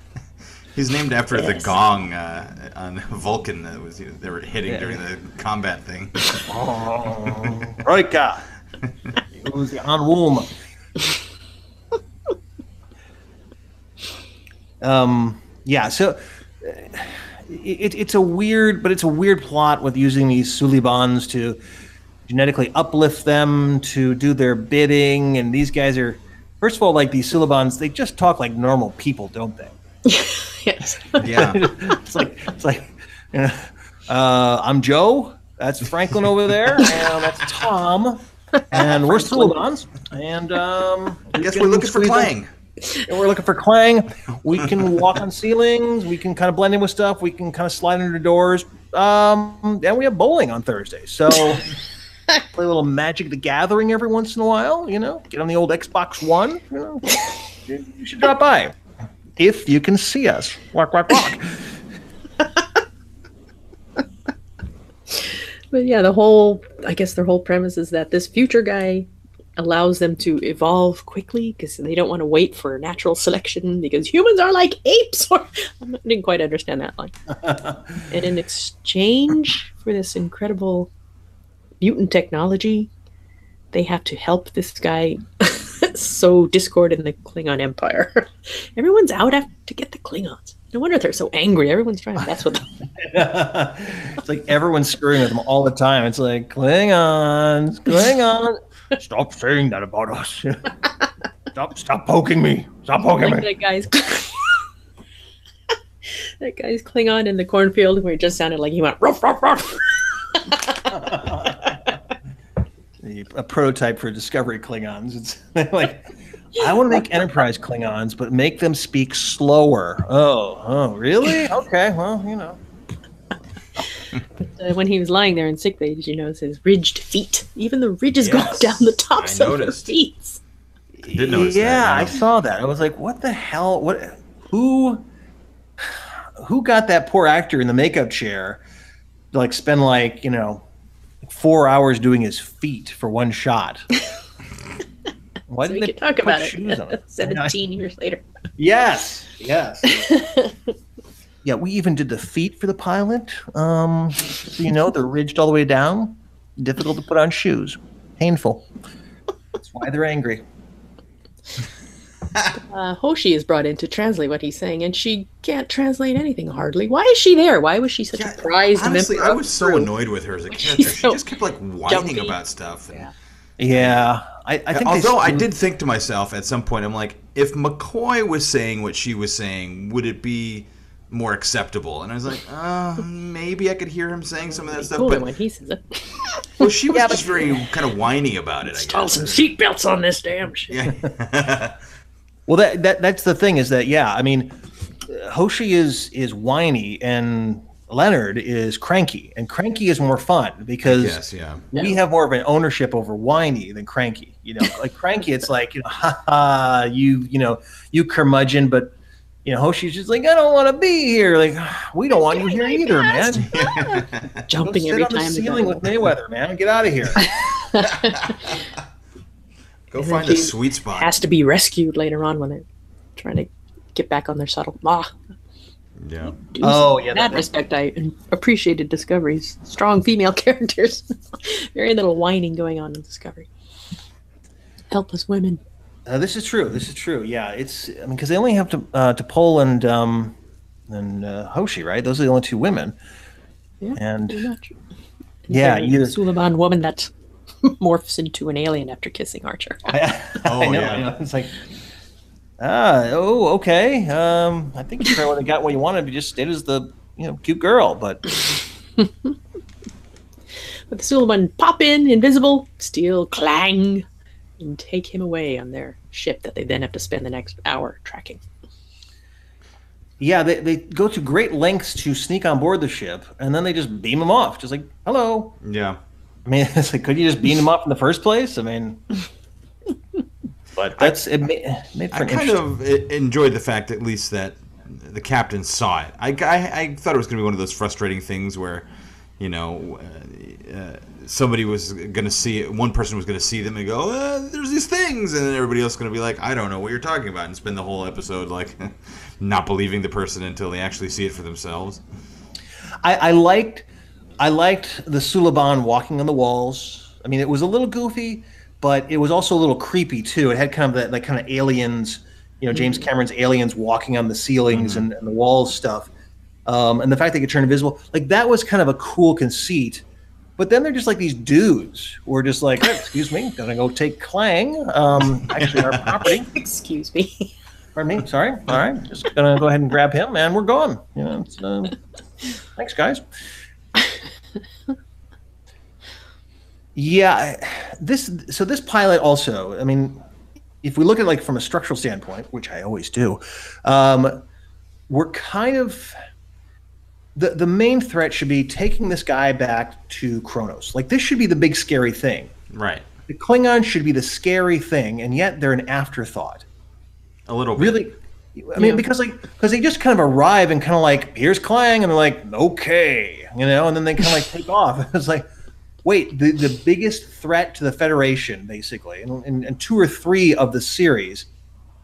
He's named after the Yes. gong on Vulcan that was they were hitting during the combat thing. Oh, Troika. Who's the Anwum? Yeah, so it's a weird plot with using these Sulibans to genetically uplift them to do their bidding, and these guys are, first of all, like these Sulibans, they just talk like normal people, don't they? Yes. Yeah. It's like, I'm Joe. That's Franklin over there, and that's Tom, and we're Sulibans, and I guess we're looking for Clang. And we're looking for Clang. We can walk on ceilings. We can kind of blend in with stuff. We can kind of slide under doors. And we have bowling on Thursday. So play a little Magic the Gathering every once in a while. You know, get on the old Xbox One. You know, you should drop by if you can see us. Walk, walk, walk. But yeah, I guess their whole premise is that this future guy allows them to evolve quickly because they don't want to wait for natural selection because humans are like apes. I didn't quite understand that line. And in exchange for this incredible mutant technology, they have to help this guy sow discord in the Klingon Empire. Everyone's out to get the Klingons. No wonder they're so angry. Everyone's trying to mess with them. It's like everyone's screwing with them all the time. It's like, Klingons. Stop saying that about us. Stop poking me. Stop poking me. That guy's Klingon in the cornfield where it just sounded like he went ruff, ruff, ruff. A prototype for Discovery Klingons. It's like, I want to make Enterprise Klingons, but make them speak slower. Oh, really? Okay, well, But when he was lying there in sick bay, did you notice his ridged feet? Even the ridges go down the tops of his feet. I did notice that. Yeah, I saw that. I was like, what the hell? Who got that poor actor in the makeup chair to like spend 4 hours doing his feet for one shot? Why So did we they could talk put about shoes on it 17 years later. Yes. Yeah, we even did the feet for the pilot. So they're ridged all the way down. Difficult to put on shoes. Painful. That's why they're angry. Hoshi is brought in to translate what he's saying, and she can't translate anything hardly. Why is she there? Why was she such a prized honestly, member? I was so annoyed with her as a character. She so just kept whining jumpy. about stuff. And, Yeah. I think although I did think to myself at some point, I'm like, if McCoy was saying what she was saying, would it be more acceptable? And I was like, maybe I could hear him saying some of that stuff. Cooler But when he says it. well, she was just very kind of whiny about it. I Install guess. some seatbelts on this damn shit. Yeah. Well, that's the thing is that, Hoshi is whiny and Leonard is cranky. And cranky is more fun because we have more of an ownership over whiny than cranky. Like cranky, it's like, you curmudgeon, but Hoshi's just like, I don't want to be here. Like, we don't want you here either, man. Jumping Go every sit on the time. ceiling with Mayweather, man. Get out of here. Go find a sweet spot. Has to be rescued later on when they're trying to get back on their shuttle. Yeah. In that respect, I appreciated Discovery's strong female characters. Very little whining going on in Discovery. Helpless women. This is true. Yeah, because they only have to T'Pol and Hoshi, right? Those are the only two women. Yeah, and pretty much. Yeah, Suliban woman that morphs into an alien after kissing Archer. I know. It's like, okay. I think you probably would have got what you wanted if you just stayed as the cute girl, but. But the Suliban pop in, invisible, steal Klang, and take him away on their ship that they then have to spend the next hour tracking. Yeah, they go to great lengths to sneak on board the ship, and then they just beam him off. Just like, hello. Yeah. I mean, it's like, could you just beam him off in the first place? I mean, but it made for an kind of enjoyed the fact, at least, that the captain saw it. I thought it was going to be one of those frustrating things where, somebody was going to see it. One person was going to see them and go, there's these things. And then everybody else is going to be like, I don't know what you're talking about. And spend the whole episode not believing the person until they actually see it for themselves. I liked the Suliban walking on the walls. I mean, it was a little goofy, but it was also a little creepy too. It had kind of that kind of aliens, James Cameron's aliens walking on the ceilings and the walls stuff. And the fact they could turn invisible, like that was kind of a cool conceit. But then they're just like these dudes who are just like, hey, excuse me, gonna go take Klang, actually our property. Excuse me. Pardon me, sorry. All right, just gonna go ahead and grab him, and we're gone. Thanks, guys. Yeah, this pilot also, I mean, if we look at from a structural standpoint, which I always do, we're kind of the main threat should be taking this guy back to Kronos. Like, this should be the big scary thing. Right. The Klingons should be the scary thing, and yet they're an afterthought. A little bit. Really, I mean, because they just kind of arrive and kind of like, here's Klang, and they're like, okay, and then they kind of take off. It's like, wait, the biggest threat to the Federation, basically, and 2 or 3 of the series,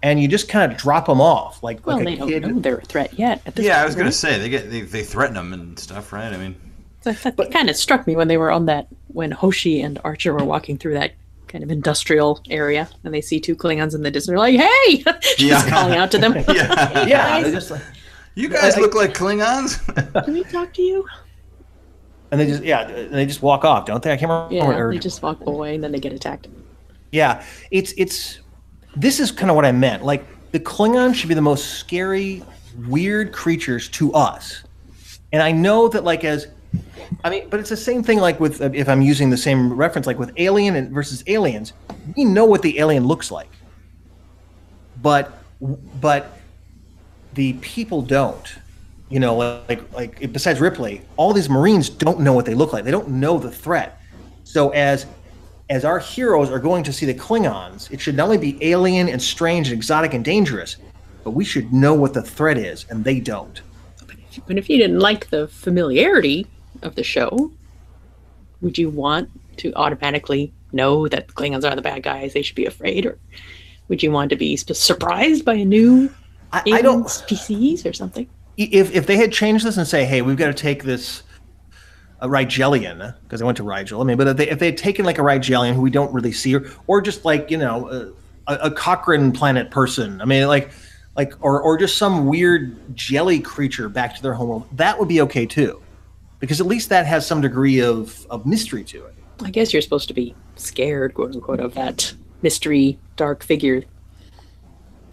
and you just kind of drop them off like a they kid. don't know they're a threat yet. At this I point, was going to say they threaten them and stuff, right? I mean, that kind of struck me when they were when Hoshi and Archer were walking through that kind of industrial area, and they see 2 Klingons in the distance. They're like, "Hey!" just calling out to them. Yeah, they're just like, You guys look like Klingons. Can we talk to you? And they just walk off, don't they? I can't remember. Yeah, they just walk away and then they get attacked. Yeah, this is kind of what I meant. Like, the Klingons should be the most scary, weird creatures to us. And I know that, like, but it's the same thing, like, with, if I'm using the same reference, like with Alien versus Aliens, we know what the alien looks like. But the people don't. You know, like besides Ripley, all these Marines don't know what they look like. They don't know the threat. So as our heroes are going to see the Klingons, it should not only be alien and strange and exotic and dangerous, but we should know what the threat is, and they don't. But if you didn't like the familiarity of the show, would you want to automatically know that the Klingons are the bad guys? They should be afraid, or would you want to be surprised by a new alien species or something? If they had changed this and say, hey, we've got to take this Rigelian, because I went to Rigel. I mean, but if they had taken like a Rigelian who we don't really see, or just like, you know, a Cochrane planet person. I mean, or just some weird jelly creature back to their homeworld, that would be okay too, because at least that has some degree of mystery to it. I guess you're supposed to be scared, quote unquote, of that mystery dark figure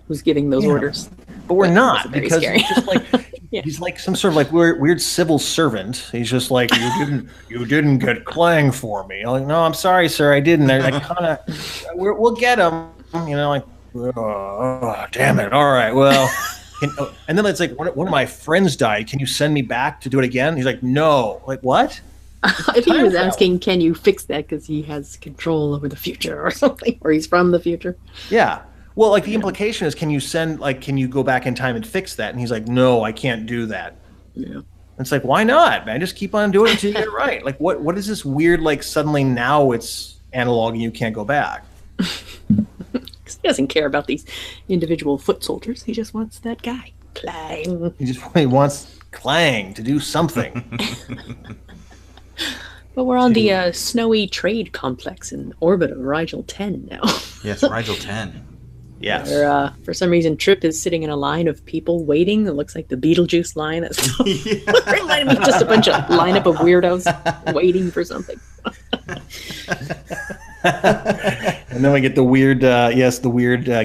who's giving those orders. But we're not, because scary. He's just like he's like some sort of like weird civil servant. He's just like, you didn't get Klang for me. I'm like, no, I'm sorry, sir, I didn't. I kind of we'll get him. You know, like, oh, damn it. All right, well. And then it's like, one of my friends died. Can you send me back to do it again? He's like, no. Like, what? I think he was asking, can you fix that because he has control over the future or something, or he's from the future. Yeah. Well, like, the implication is, can you go back in time and fix that? And he's like, no, I can't do that. Yeah. And it's like, why not, man? Just keep on doing it until you get it right. Like, what is this weird, like, suddenly now it's analog and you can't go back? He doesn't care about these individual foot soldiers. He just wants that guy. Klang. He wants Klang to do something. But we're on the snowy trade complex in orbit of Rigel 10 now. Yes, Rigel 10. Yes. Where, for some reason, Trip is sitting in a line of people waiting. It looks like the Beetlejuice line. That's reminded me of just a bunch of lineup of weirdos waiting for something. And then we get the weird,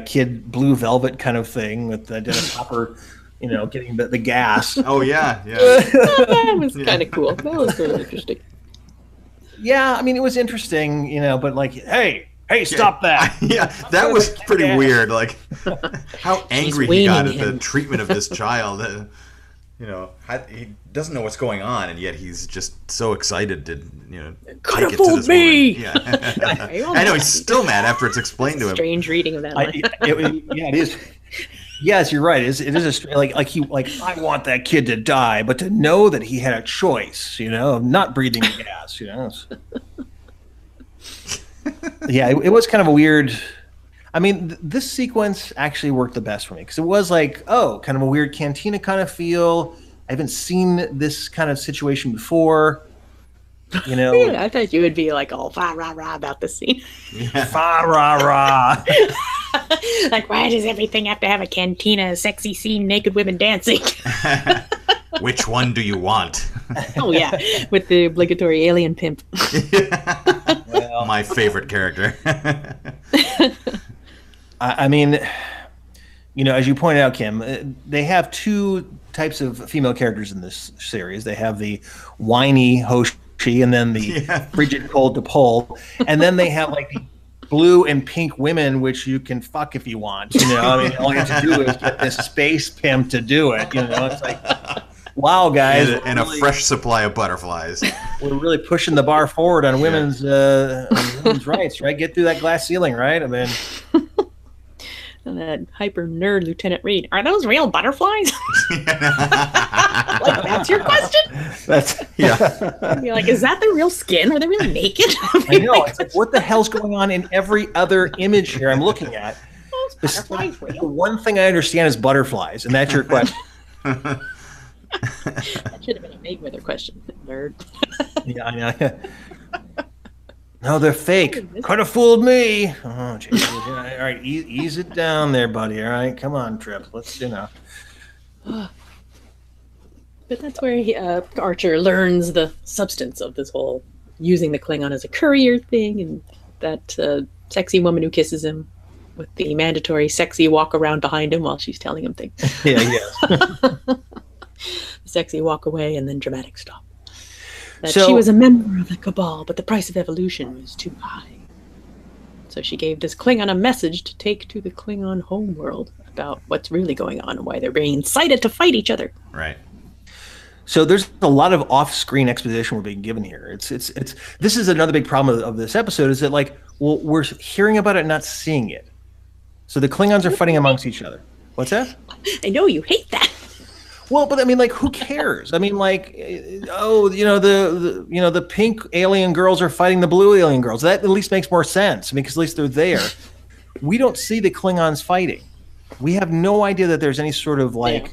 kid Blue Velvet kind of thing with Dennis Hopper, you know, getting the gas. Oh yeah. That was kind of cool. That was really interesting. Yeah, I mean, it was interesting, you know, but like, hey, stop that. Yeah, that was pretty weird. Like, how angry he got at the treatment of this child. You know, he doesn't know what's going on, and yet he's just so excited to, you know, could have fooled me. Yeah. I know, he's still mad after it's explained to him. Strange reading of that line. Yeah, it is. Yes, you're right. It is I want that kid to die, but to know that he had a choice, you know, of not breathing the gas, you know. Yeah, it was kind of a weird. I mean, this sequence actually worked the best for me because it was like, kind of a weird cantina kind of feel. I haven't seen this kind of situation before. You know, yeah, I thought you would be like all fa rah rah about this scene. Yeah. Fa rah rah. Like, why does everything have to have a cantina, a sexy scene, naked women dancing? Which one do you want? Oh yeah, with the obligatory alien pimp. Well, my favorite character. I mean, you know, as you pointed out, Kim, they have two types of female characters in this series. They have the whiny Hoshi and then the frigid cold T'Pol. And then they have like the blue and pink women, which you can fuck if you want. You know, I mean, all you have to do is get this space pimp to do it. You know, it's like, wow, guys. And really, a fresh supply of butterflies. We're really pushing the bar forward on women's rights, right? Get through that glass ceiling, right? I mean... And that hyper nerd Lieutenant Reed. Are those real butterflies? Like, that's your question? You're like, is that the real skin? Are they really naked? I know. It's like, what the hell's going on in every other image here I'm looking at? Butterflies real? The one thing I understand is butterflies, and that's your question. That should have been a Mayweather question, nerd. Yeah, I know. No, they're fake. Could have fooled me. Oh, geez. All right, ease it down there, buddy. All right, come on, Trip. Let's, you know. But that's where Archer learns the substance of this whole using the Klingon as a courier thing, and that sexy woman who kisses him with the mandatory sexy walk around behind him while she's telling him things. Sexy walk away and then dramatic stop. That she was a member of the Cabal, but the price of evolution was too high. So she gave this Klingon a message to take to the Klingon homeworld about what's really going on and why they're being incited to fight each other. Right. So there's a lot of off-screen exposition we're being given here. It's this is another big problem of this episode, is that we're hearing about it and not seeing it. So the Klingons are fighting amongst each other. What's that? I know you hate that. Well, but I mean, who cares? I mean, the pink alien girls are fighting the blue alien girls. That at least makes more sense. I mean, because at least they're there. We don't see the Klingons fighting. We have no idea that there's any sort of I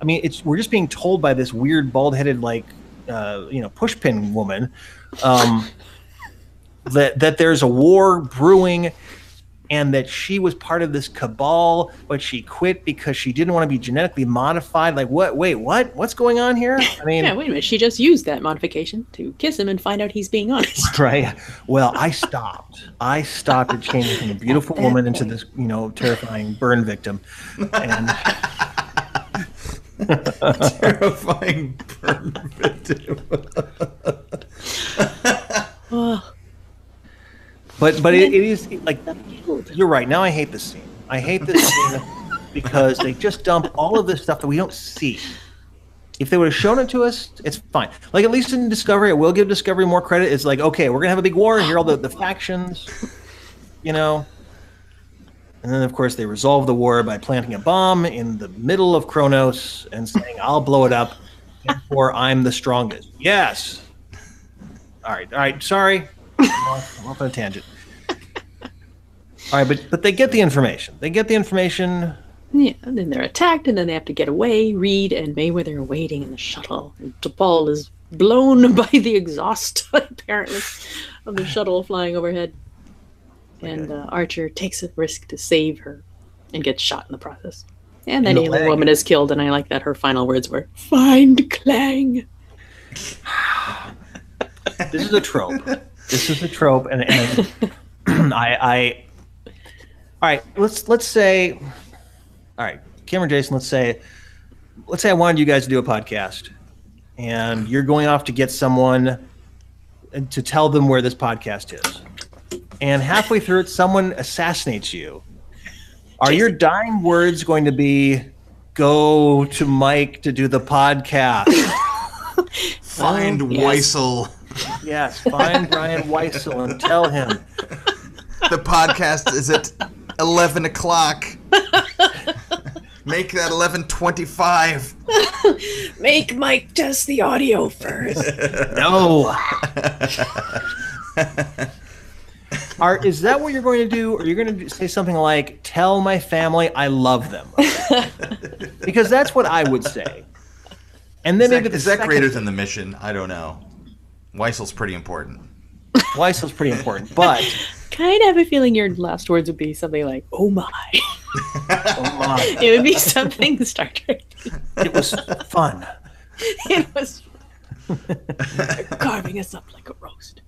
mean, we're just being told by this weird bald-headed pushpin woman that there's a war brewing, and that she was part of this cabal, but she quit because she didn't want to be genetically modified. What? Wait, what? What's going on here? I mean, yeah, wait a minute. She just used that modification to kiss him and find out he's being honest. Right. Well, I stopped at changing from a beautiful woman into this, terrifying burn victim. And terrifying burn victim. But it is you're right. Now I hate this scene. I hate this scene because they just dump all of this stuff that we don't see. If they would have shown it to us, it's fine. At least in Discovery, I will give Discovery more credit. It's okay, we're gonna have a big war. Here are all the factions, And then of course they resolve the war by planting a bomb in the middle of Kronos and saying, "I'll blow it up, therefore I'm the strongest." Yes. All right. Sorry. I'm off on a tangent. All right, but they get the information. Yeah, and then they're attacked, and then they have to get away. Reed and Mayweather are waiting in the shuttle, and T'Pol is blown by the exhaust, apparently, of the shuttle flying overhead. And Archer takes a risk to save her and gets shot in the process. And then the woman is killed, and I like that her final words were, "Find Klang." This is a trope. And I all right, let's say, all right, Cameron, Jason, let's say I wanted you guys to do a podcast, and you're going off to get someone to tell them where this podcast is, and halfway through it, someone assassinates you. Are your dying words going to be, "Go to Mike to do the podcast"? Find Weissel. Yes, find Brian Weissel and tell him. The podcast is at 11 o'clock. Make that 11:25. Make Mike test the audio first. No. Is that what you're going to do? Or you're going to say something like, "Tell my family I love them"? Because that's what I would say. And then is that greater than the mission? I don't know. Weissel's pretty important. But kind of have a feeling your last words would be something like, "Oh my." Oh my. It would be something Star Trek. It was fun. It was carving us up like a roast.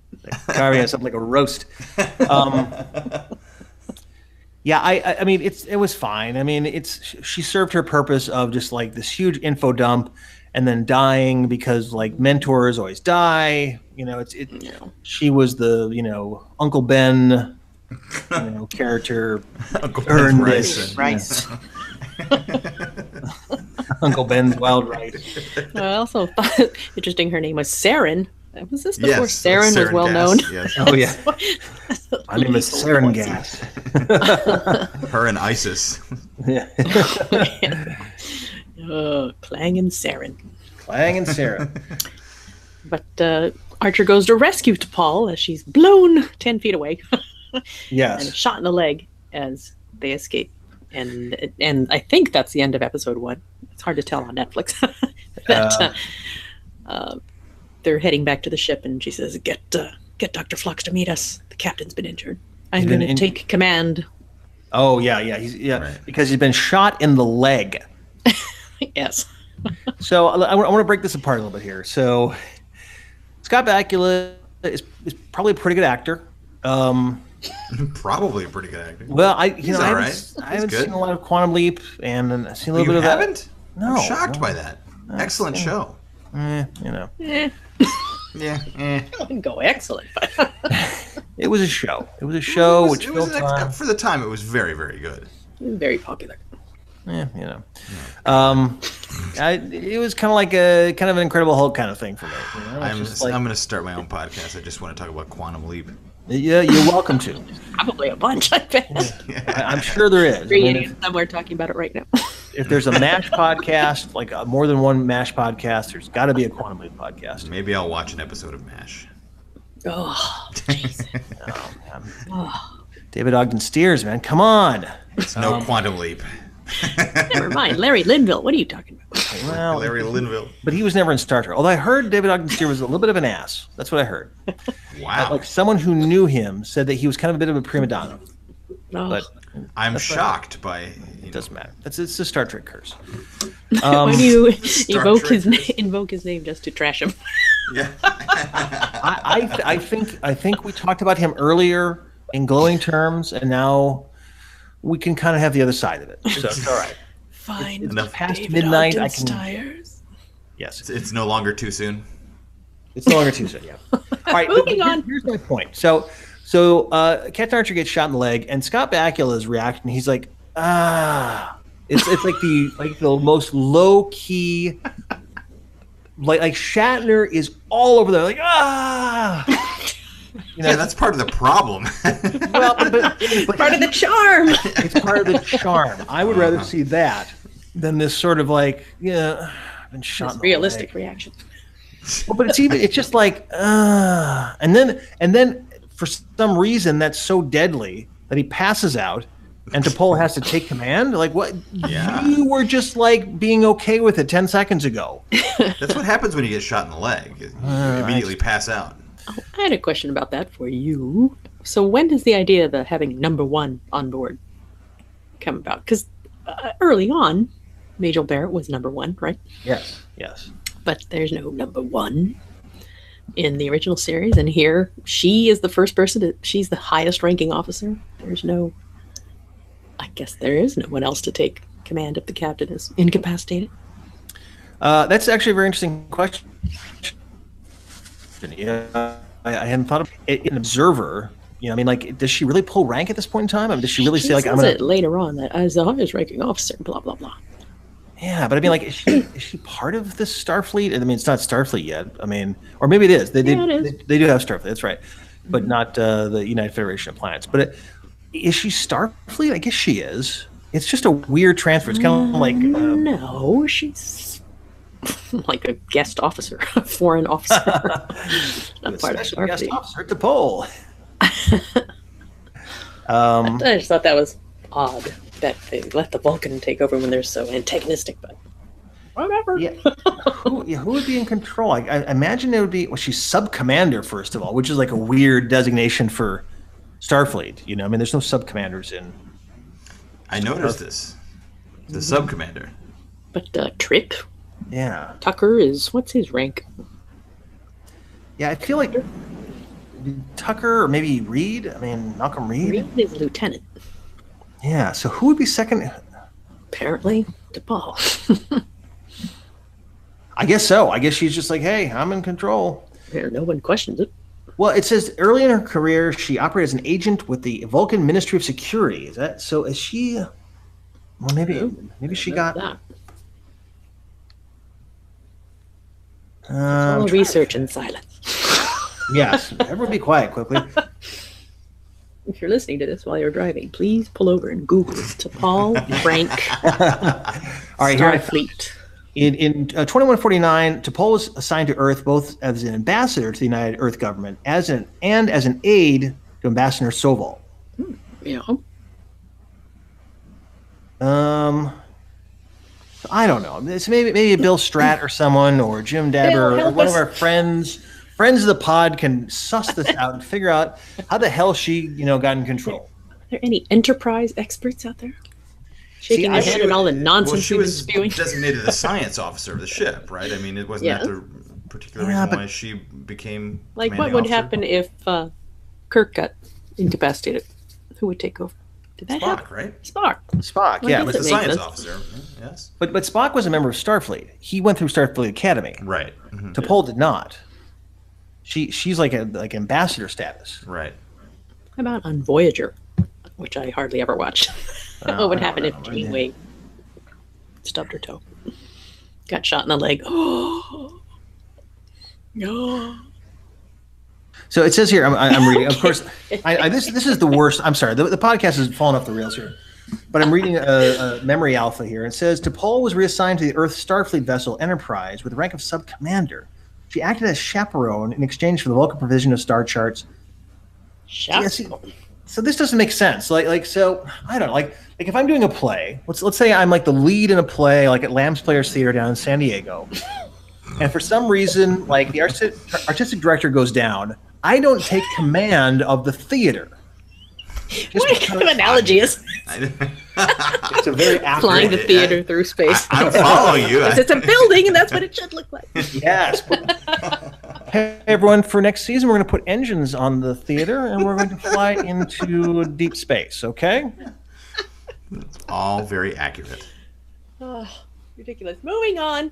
Yeah, I mean, it was fine. I mean, she served her purpose of just this huge info dump, and then dying because mentors always die. She was the Uncle Ben character. Uncle earned Ben's Rice. Uncle Ben's Wild Rice. I also thought interesting her name was Saren. Was this before Yes, Saren was well known? Yes. Oh yeah. My name is Saren Gas. Her and ISIS. Yeah. Klang and Saren. But Archer goes to rescue T'Pol as she's blown 10 feet away. Yes. And shot in the leg as they escape. And I think that's the end of episode 1. It's hard to tell on Netflix. They're heading back to the ship, and she says, "Get Dr. Phlox to meet us. The captain's been injured. I'm going to take command." Oh yeah, right. Because he's been shot in the leg. Yes. So I want to break this apart a little bit here. So Scott Bakula is probably a pretty good actor. Probably a pretty good actor. Well, I haven't good. seen a lot of Quantum Leap, and I've seen a little You bit of haven't? that. No, I'm shocked by that. Excellent show. You know, Yeah. I wouldn't go excellent, but it was a show. It was a show which it was filled time. for the time. It was very, very good. very popular. You know, it was kind of like an Incredible Hulk kind of thing for me. You know? I'm going to start my own podcast. I just want to talk about Quantum Leap. Yeah, you're welcome to. Probably a bunch, I bet. I'm sure there is. Three idiots somewhere talking about it right now. If there's a MASH podcast, like more than one MASH podcast, there's got to be a Quantum Leap podcast. Maybe I'll watch an episode of MASH. Oh, jeez. David Ogden Stiers, man, come on. It's no Quantum Leap. Never mind. Larry Linville. What are you talking about? Well, Larry Linville. But he was never in Star Trek. Although I heard David Ogden Stiers was a little bit of an ass. That's what I heard. Wow. Like someone who knew him said that he was kind of a bit of a prima donna. Oh. But I'm shocked by. it doesn't matter. It's a Star Trek curse. Why do you invoke Trek. his name just to trash him? Yeah. I think we talked about him earlier in glowing terms, and now we can kind of have the other side of it. So it's all right. Fine. Enough Past David midnight, I Ogden's can. tires. Yes, It's no longer too soon. it's no longer Tuesday. Yeah. All right. Moving on. Here's my point. So Captain Archer gets shot in the leg, and Scott Bakula's reaction. He's like, It's like the most low key. Like Shatner is all over there, like You know, Yeah, that's part of the problem. well, but Part of the charm. it's part of the charm. I would rather see that than this sort of like, I've been shot. In the Realistic leg. reaction. Well, but it's just like, and then for some reason that's so deadly that he passes out, and T'Pol has to take command. Like what? Yeah. You were just like being okay with it 10 seconds ago. That's what happens when you get shot in the leg. You immediately pass out. Oh, I had a question about that for you. So when does the idea of having number one on board come about? Because early on, Majel Barrett was number one, right? Yes. But there's no number one in the original series. And here, she is the first person. She's the highest ranking officer. I guess there is no one else to take command if the captain is incapacitated. That's actually a very interesting question. Yeah, I hadn't thought of it. An observer. I mean, like, does she really pull rank at this point in time? I mean, does she really say like, says I'm gonna? it later on that as the highest ranking officer, blah blah blah. Yeah, but I mean, like, is she part of this Starfleet? I mean, it's not Starfleet yet. I mean, or maybe it is. They Yeah, it is. They do have Starfleet. That's right, but not the United Federation of Planets. But is she Starfleet? I guess she is. It's just a weird transfer. It's kind of like No, she's like a guest officer, a foreign officer, not part of special guest Starfleet. officer at the pole. I just thought that was odd that they let the Vulcan take over when they're so antagonistic, but whatever. Yeah. Who would be in control? I imagine it would be. Well, she's sub commander first of all, which is like a weird designation for Starfleet. I mean, there's no sub commanders in. I noticed this. The sub-commander. But Trip Yeah. Tucker what's his rank? Yeah, I feel like Tucker or maybe Reed. I mean, Malcolm Reed. Reed is lieutenant. Yeah. So who would be second? Apparently, DePaul. I guess so. I guess she's just like, hey, I'm in control. No one questions it. Well, it says early in her career, she operated as an agent with the Vulcan Ministry of Security. Is that so? Is she? Well, maybe she got. That. I'm All trying- research in silence. Yes. Everyone be quiet quickly. If you're listening to this while you're driving, please pull over and Google T'Pol rank All right, here. Starfleet. In 2149, T'Pol was assigned to Earth both as an ambassador to the United Earth government as an aide to Ambassador Soval. Yeah. I don't know. It's maybe Bill Stratt or someone or Jim Dabber or help one us. of our friends of the pod can suss this out and figure out how the hell she got in control. Are there any enterprise experts out there? Shaking her head and all the nonsense she he was was spewing. designated the science officer of the ship, right? I mean, it wasn't that the particular reason why she became like, what commanding would officer? happen if Kirk got incapacitated? Who would take over? Did that happen? Spock, right? Spock, Well, yeah. I Was guess the it makes science sense. officer? Yes. But Spock was a member of Starfleet. He went through Starfleet Academy. Right. Mhm. T'Pol did not. She's like ambassador status. Right. How about on Voyager, which I hardly ever watched? What would happen if Janeway stubbed her toe? Got shot in the leg. Oh, no. So it says here, I'm reading. Of course, this is the worst. I'm sorry, the podcast has fallen off the rails here. But I'm reading a memory alpha here. It says T'Pol was reassigned to the Earth Starfleet vessel Enterprise with the rank of sub-commander. She acted as chaperone in exchange for the local provision of star charts. Shot. Yeah, see, so this doesn't make sense. So I don't know. Like if I'm doing a play, let's say I'm like the lead in a play, like at Lamb's Players Theater down in San Diego, and for some reason, like the artistic director goes down, I don't take command of the theater. What kind of analogy is It's a very accurate. flying the theater through space? I'm following you. Because it's a building, and that's what it should look like. Yes. Hey everyone! For next season, we're going to put engines on the theater, and we're going to fly into deep space. Okay. All very accurate. Oh, ridiculous. Moving on.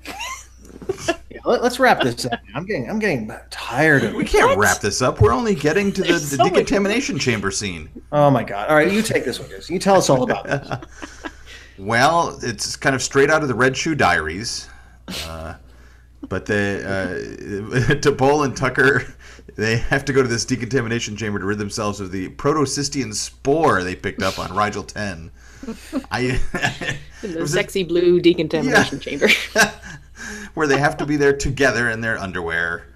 Yeah, let's wrap this up. I'm getting tired of We it. can't wrap this up. We're only getting to the There's so much- decontamination chamber scene. Oh my God! All right, you take this one, Jason. You tell us all about this. Well, it's kind of straight out of the Red Shoe Diaries. But T'Pol and Tucker, they have to go to this decontamination chamber to rid themselves of the protocysteine spore they picked up on Rigel 10. In the sexy blue decontamination chamber. Where they have to be there together in their underwear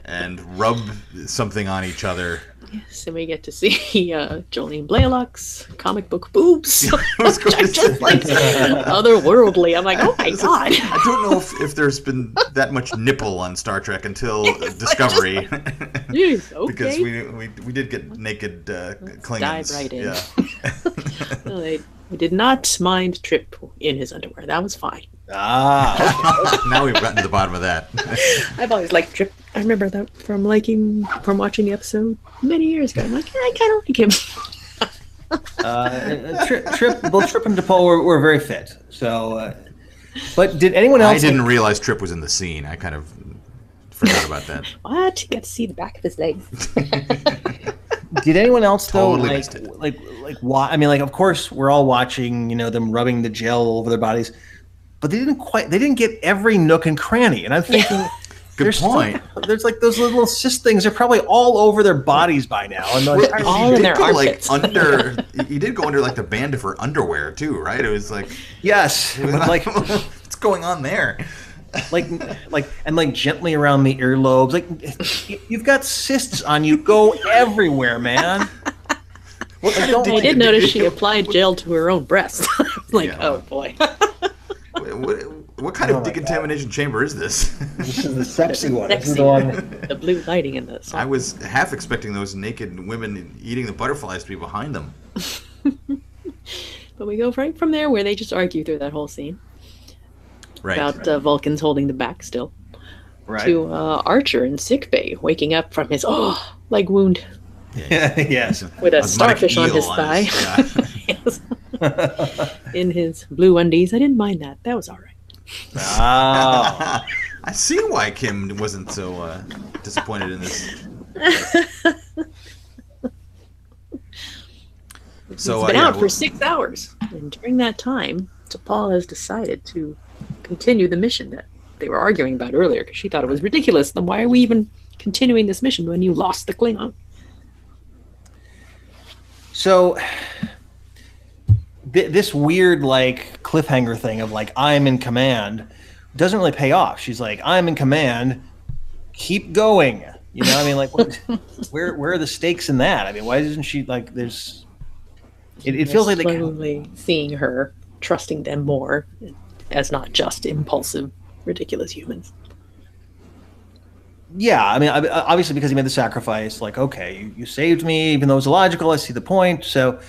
and rub something on each other. Yes, and we get to see Jolene Blaylock's comic book boobs. I was going to Which are just say- like otherworldly. I'm like, oh my God. I don't know if there's been that much nipple on Star Trek until Discovery. Jeez, okay. Because we did get naked Klingons. dive right in. Yeah. No, they did not mind Trip in his underwear. That was fine. Now we've gotten to the bottom of that. I've always liked Trip. I remember that from watching the episode many years ago. I'm like, yeah, I kind of like him. Both Trip and T'Pol were very fit. So, but did anyone else? I didn't realize Trip was in the scene. I kind of forgot about that. What? You got to see the back of his legs. Did anyone else though? Totally missed it. Like why? I mean, like of course we're all watching, them rubbing the gel all over their bodies, but they didn't get every nook and cranny. And I'm thinking, Good point. There's like those little cyst things. They're probably all over their bodies by now. And like, all He in did their go, armpits. he did go under like the band of her underwear too, right? It was like, yes, but like what's going on there? like gently around the earlobes. Like you've got cysts on you. Go everywhere, man. What, like, don't, I did notice she applied gel to her own breast. I was like, Yeah. oh boy. What kind of Oh my decontamination chamber is this? This is the sexy one. This is Sexy. the one. The blue lighting in the I song. was half expecting those naked women eating the butterflies to be behind them. But we go right from there where they just argue through that whole scene Right. about Vulcans holding the back still. Right. To Archer in sickbay, waking up from his leg wound Yes. with a Osmotic starfish on eel his thigh. yeah. Yes. In his blue undies. I didn't mind that. That was all right. Oh. I see why Kim wasn't so disappointed in this. So It's been yeah, out for 6 hours, and during that time, T'Pol has decided to continue the mission that they were arguing about earlier because she thought it was ridiculous. Then why are we even continuing this mission when you lost the Klingon? So this weird like cliffhanger thing of like I'm in command doesn't really pay off. She's like I'm in command, keep going. You know, I mean, like where are the stakes in that? I mean, why doesn't she like? There's it feels like they slowly seeing her trusting them more as not just impulsive, ridiculous humans. Yeah, I mean, obviously because he made the sacrifice. Like, okay, you saved me, even though it was illogical. I see the point. So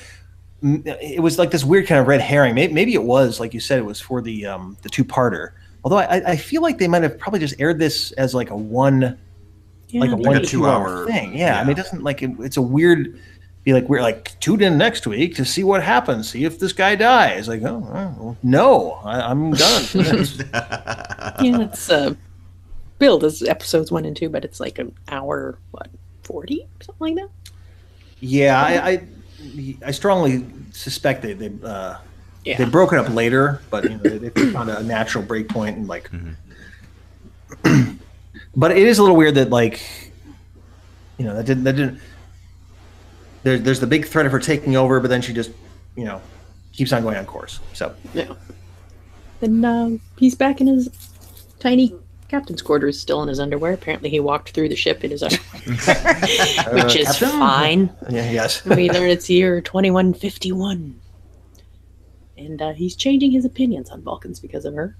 it was like this weird kind of red herring. Maybe it was, like you said, it was for the two-parter. Although I feel like they might have probably just aired this as like a one, like a 1 2-hour thing. Yeah, I mean, it doesn't like it's a weird. Be like, we're like, tune in next week to see what happens. See if this guy dies. Like, oh, well, no, I'm done. Yeah, it's billed as episodes 1 and 2, but it's like an hour, 40, something like that. Yeah, I strongly suspect they broke it up later, but they found a natural break point and like. But it is a little weird that like, that didn't. There's the big threat of her taking over, but then she just, keeps on going on course. So yeah. Then he's back in his tiny captain's quarters, still in his underwear. Apparently, he walked through the ship in his underwear, which is Captain? Fine. Yeah, yes. We learn it's year 2151, and he's changing his opinions on Vulcans because of her.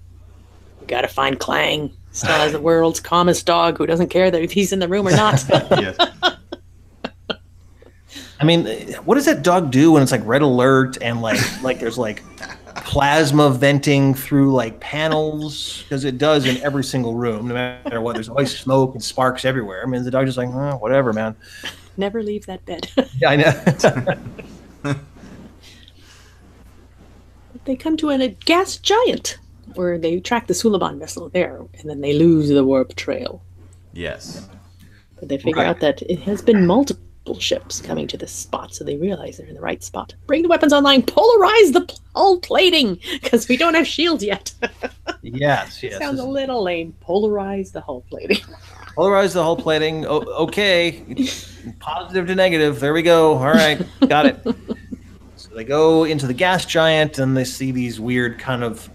We gotta find Clang. Still has the world's calmest dog who doesn't care that if he's in the room or not. Yes. I mean, what does that dog do when it's like red alert and like there's like plasma venting through like panels? Because it does in every single room, no matter what. There's always smoke and sparks everywhere. I mean, the dog's just like, oh, whatever, man. Never leave that bed. Yeah, I know. They come to a gas giant where they track the Suliban vessel there, and then they lose the warp trail. Yes. But they figure out that it has been multiple ships coming to this spot, so they realize they're in the right spot. Bring the weapons online, polarize the hull plating, because we don't have shields yet. Yes. Sounds a little lame. Polarize the hull plating. Polarize the hull plating. Okay. Positive to negative. There we go. All right. Got it. So they go into the gas giant, and they see these weird kind of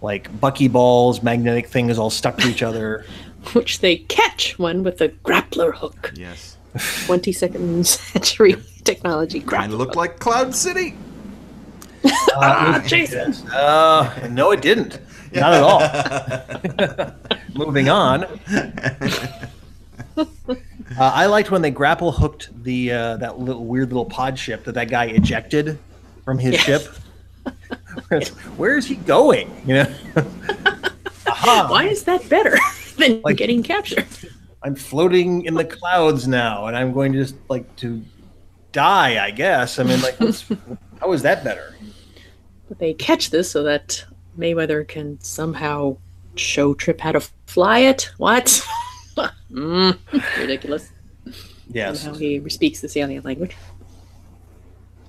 like buckyballs, magnetic things all stuck to each other. Which they catch one with a grappler hook. Yes. 22nd century technology. Kind of looked like Cloud City. Jason. No, it didn't. Not at all. Moving on. I liked when they grapple hooked the that weird little pod ship that guy ejected from his ship. Where is he going? Why is that better than getting captured? I'm floating in the clouds now, and I'm going to just to die, I guess. I mean, how is that better? But they catch this so that Mayweather can somehow show Trip how to fly it. What? Ridiculous. Yes. And how he speaks the alien language.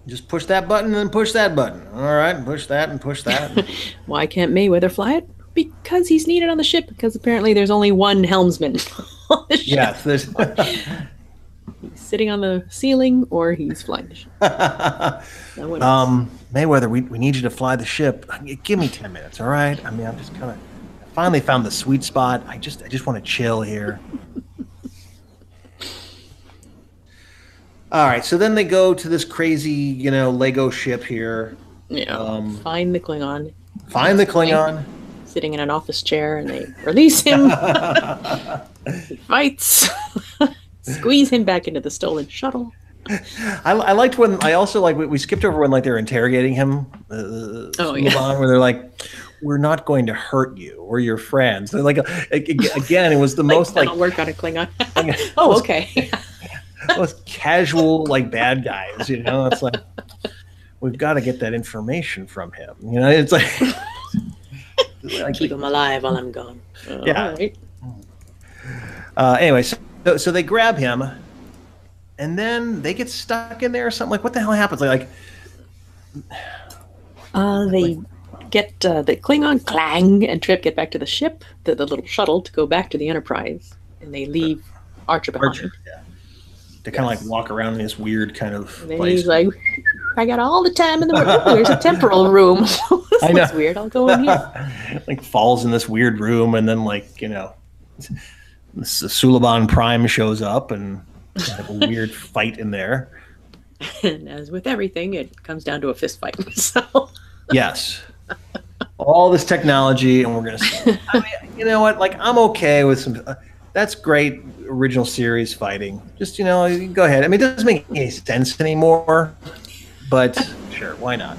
Just push that button and push that button. All right, push that and push that. Why can't Mayweather fly it? Because he's needed on the ship, because apparently there's only one helmsman on the ship. Yes, there's... He's sitting on the ceiling or he's flying the ship. Mayweather, we need you to fly the ship. Give me 10 minutes, all right? I mean, I'm just kind of... finally found the sweet spot. I just want to chill here. All right, so then they go to this crazy, Lego ship here. Yeah. Find the Klingon. Find the Klingon. Sitting in an office chair, and they release him. He fights. Squeeze him back into the stolen shuttle. I liked when we skipped over when they're interrogating him. Where they're like, "We're not going to hurt you. We're your friends." They're like, again, it was the most that'll work on a Klingon. Oh, okay. Most casual bad guys. It's like we've got to get that information from him. It's like. Keep him alive while I'm gone. Yeah. Right. Anyway, so they grab him, and then they get stuck in there or something. What the hell happens? They get the Klingon Clang and Trip get back to the ship, the little shuttle, to go back to the Enterprise, and they leave Archer behind. Yeah. They kind of walk around in this weird kind of and place. He's like, I got all the time in the world. There's a temporal room. This looks weird. I'll go in here. Falls in this weird room, and then Suliban Prime shows up, and a weird fight in there. And as with everything, it comes down to a fist fight. So yes, all this technology, and we're gonna. I mean, you know what? I'm okay with some. That's great original series fighting. Just go ahead. I mean, it doesn't make any sense anymore. but sure, why not?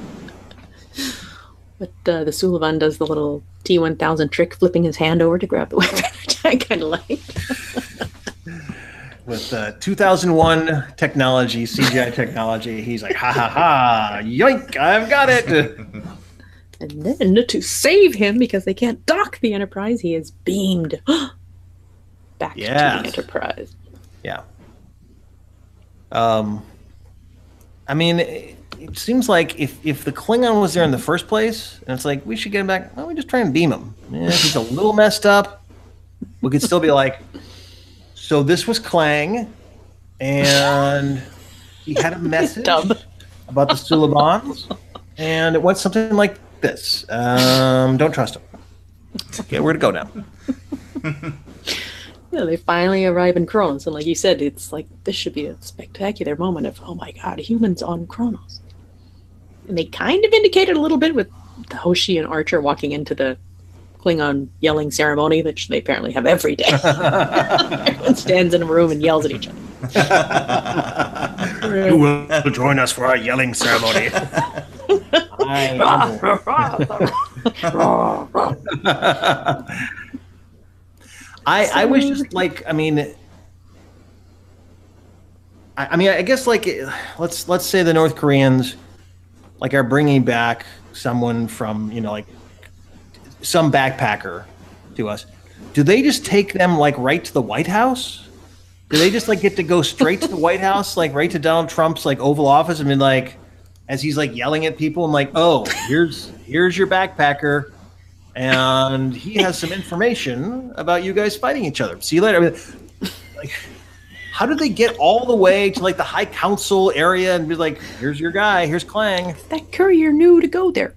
But the Suliban does the little T-1000 trick, flipping his hand over to grab the weapon, which I kind of like. With 2001 technology, CGI technology, he's like, ha ha ha, yoink, I've got it. And then to save him, because they can't dock the Enterprise, he is beamed back to the Enterprise. Yeah. I mean, it seems like if the Klingon was there in the first place, and it's like, we should get him back, well, we just try and beam him. Yeah, if he's a little messed up, we could still be like, so this was Klang, and he had a message about the Sulibans, and it went something like this. Don't trust him. Okay, where to go now? Yeah, they finally arrive in Kronos, and like you said, it's like, this should be a spectacular moment of, oh my god, humans on Kronos. And they kind of indicated a little bit with Hoshi and Archer walking into the Klingon yelling ceremony, which they apparently have every day. Everyone stands in a room and yells at each other. You will join us for our yelling ceremony. I was just like, I mean, I guess like let's say the North Koreans like are bringing back someone from, you know, like some backpacker to us. Do they just take them like right to the White House? Do they just like get to go straight to the White House, like right to Donald Trump's like Oval Office? I mean, like as he's like yelling at people, I'm like, oh, here's your backpacker. And he has some information about you guys fighting each other. See you later. I mean, like, how did they get all the way to like the High Council area and be like, here's your guy, here's Klang? That courier knew to go there.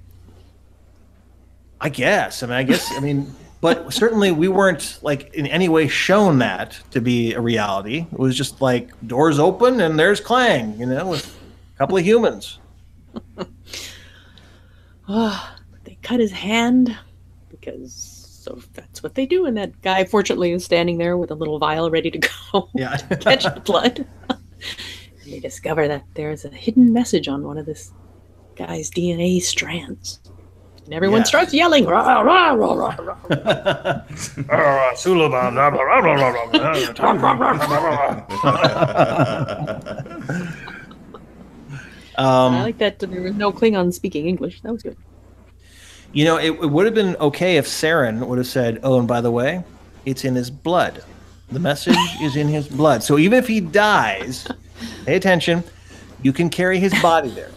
I guess. I mean, but certainly we weren't like in any way shown that to be a reality. It was just like doors open and there's Klang, you know, with a couple of humans. They cut his hand. Because so that's what they do, and that guy fortunately is standing there with a little vial ready to go catch the blood. They discover that there's a hidden message on one of this guy's DNA strands, and everyone starts yelling, rah, rah, rah, rah, rah. Suliban. I like that there was no Klingon speaking English. That was good. You know, it would have been okay if Saren would have said, oh, and by the way, it's in his blood. The message is in his blood. So even if he dies, pay attention, you can carry his body there.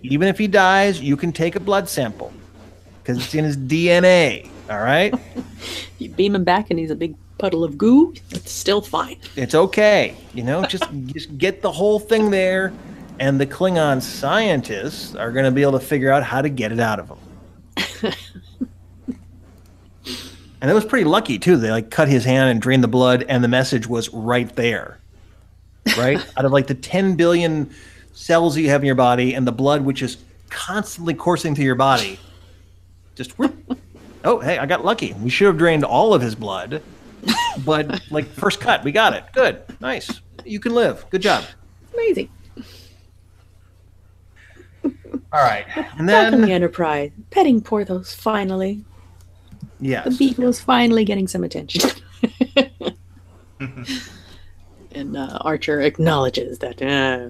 Even if he dies, you can take a blood sample because it's in his DNA, all right? You beam him back and he's a big puddle of goo, it's still fine. It's okay. You know, just get the whole thing there, and the Klingon scientists are going to be able to figure out how to get it out of him. And it was pretty lucky too. They like cut his hand and drained the blood, and the message was right there. Right? Out of like the 10 billion cells you have in your body, and the blood which is constantly coursing through your body, just whoop. Oh, hey, I got lucky. We should have drained all of his blood, but like first cut, we got it. Good, nice. You can live. Good job. Amazing. All right, and Back on then the Enterprise, petting Porthos finally. yes, The Beagle is finally getting some attention. And Archer acknowledges that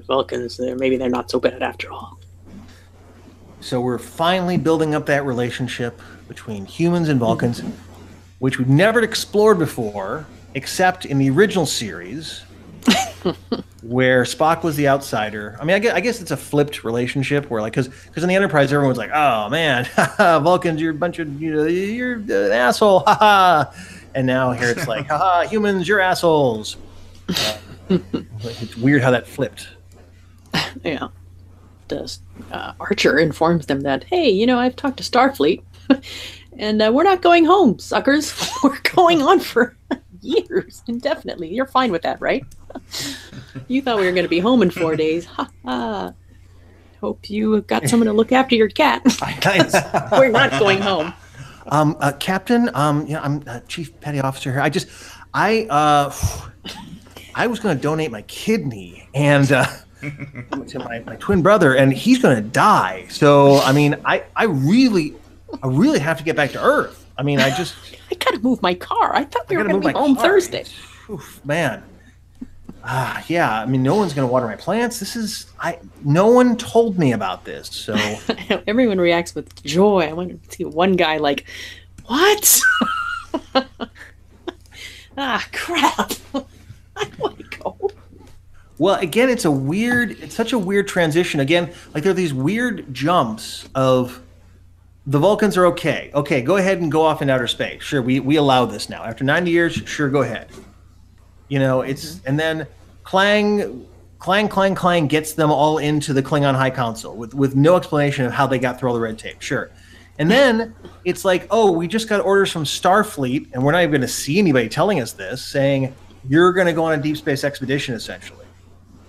Vulcans, maybe they're not so bad after all. So we're finally building up that relationship between humans and Vulcans, which we've never explored before, except in the original series, where Spock was the outsider. I mean, I guess it's a flipped relationship where, like, because in the Enterprise, everyone's like, "Oh man, Vulcans, you're a bunch of you're an asshole, haha," and now here it's like, "Haha, humans, you're assholes." It's weird how that flipped. Yeah. Archer informs them that, hey, I've talked to Starfleet, and we're not going home, suckers. We're going on for years, indefinitely. You're fine with that, right? You thought we were going to be home in 4 days. Ha ha. Hope you got someone to look after your cat. We're not going home. Captain, I'm Chief Petty Officer here. I was going to donate my kidney, and to my twin brother, and he's going to die. So, I mean, I really have to get back to Earth. I mean, I gotta move my car. I thought we were gonna be home Thursday. Oof, man. Yeah, I mean, no one's gonna water my plants. No one told me about this, so everyone reacts with joy. I want to see one guy like, what? Crap. I want to go. Well, again, it's such a weird transition. Again, like there are these weird jumps of the Vulcans are okay. Okay, go ahead and go off in outer space. Sure, we allow this now. After 90 years, sure, go ahead. You know, and then Clang gets them all into the Klingon High Council with no explanation of how they got through all the red tape. Sure. And then it's like, oh, we just got orders from Starfleet, and we're not even going to see anybody telling us this, saying you're going to go on a deep space expedition, essentially.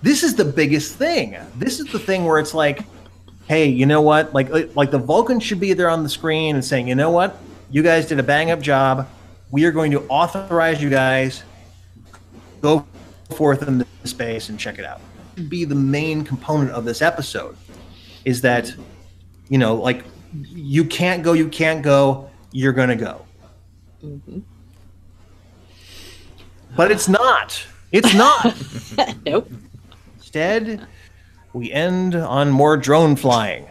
This is the biggest thing. This is the thing where it's like, hey, you know what? Like the Vulcans should be there on the screen and saying, you know what? You guys did a bang-up job. We are going to authorize you guys go forth into space and check it out. Be the main component of this episode is that, you know, like you can't go, you're going to go. Mm-hmm. But it's not. It's not. Nope. Instead, we end on more drone flying.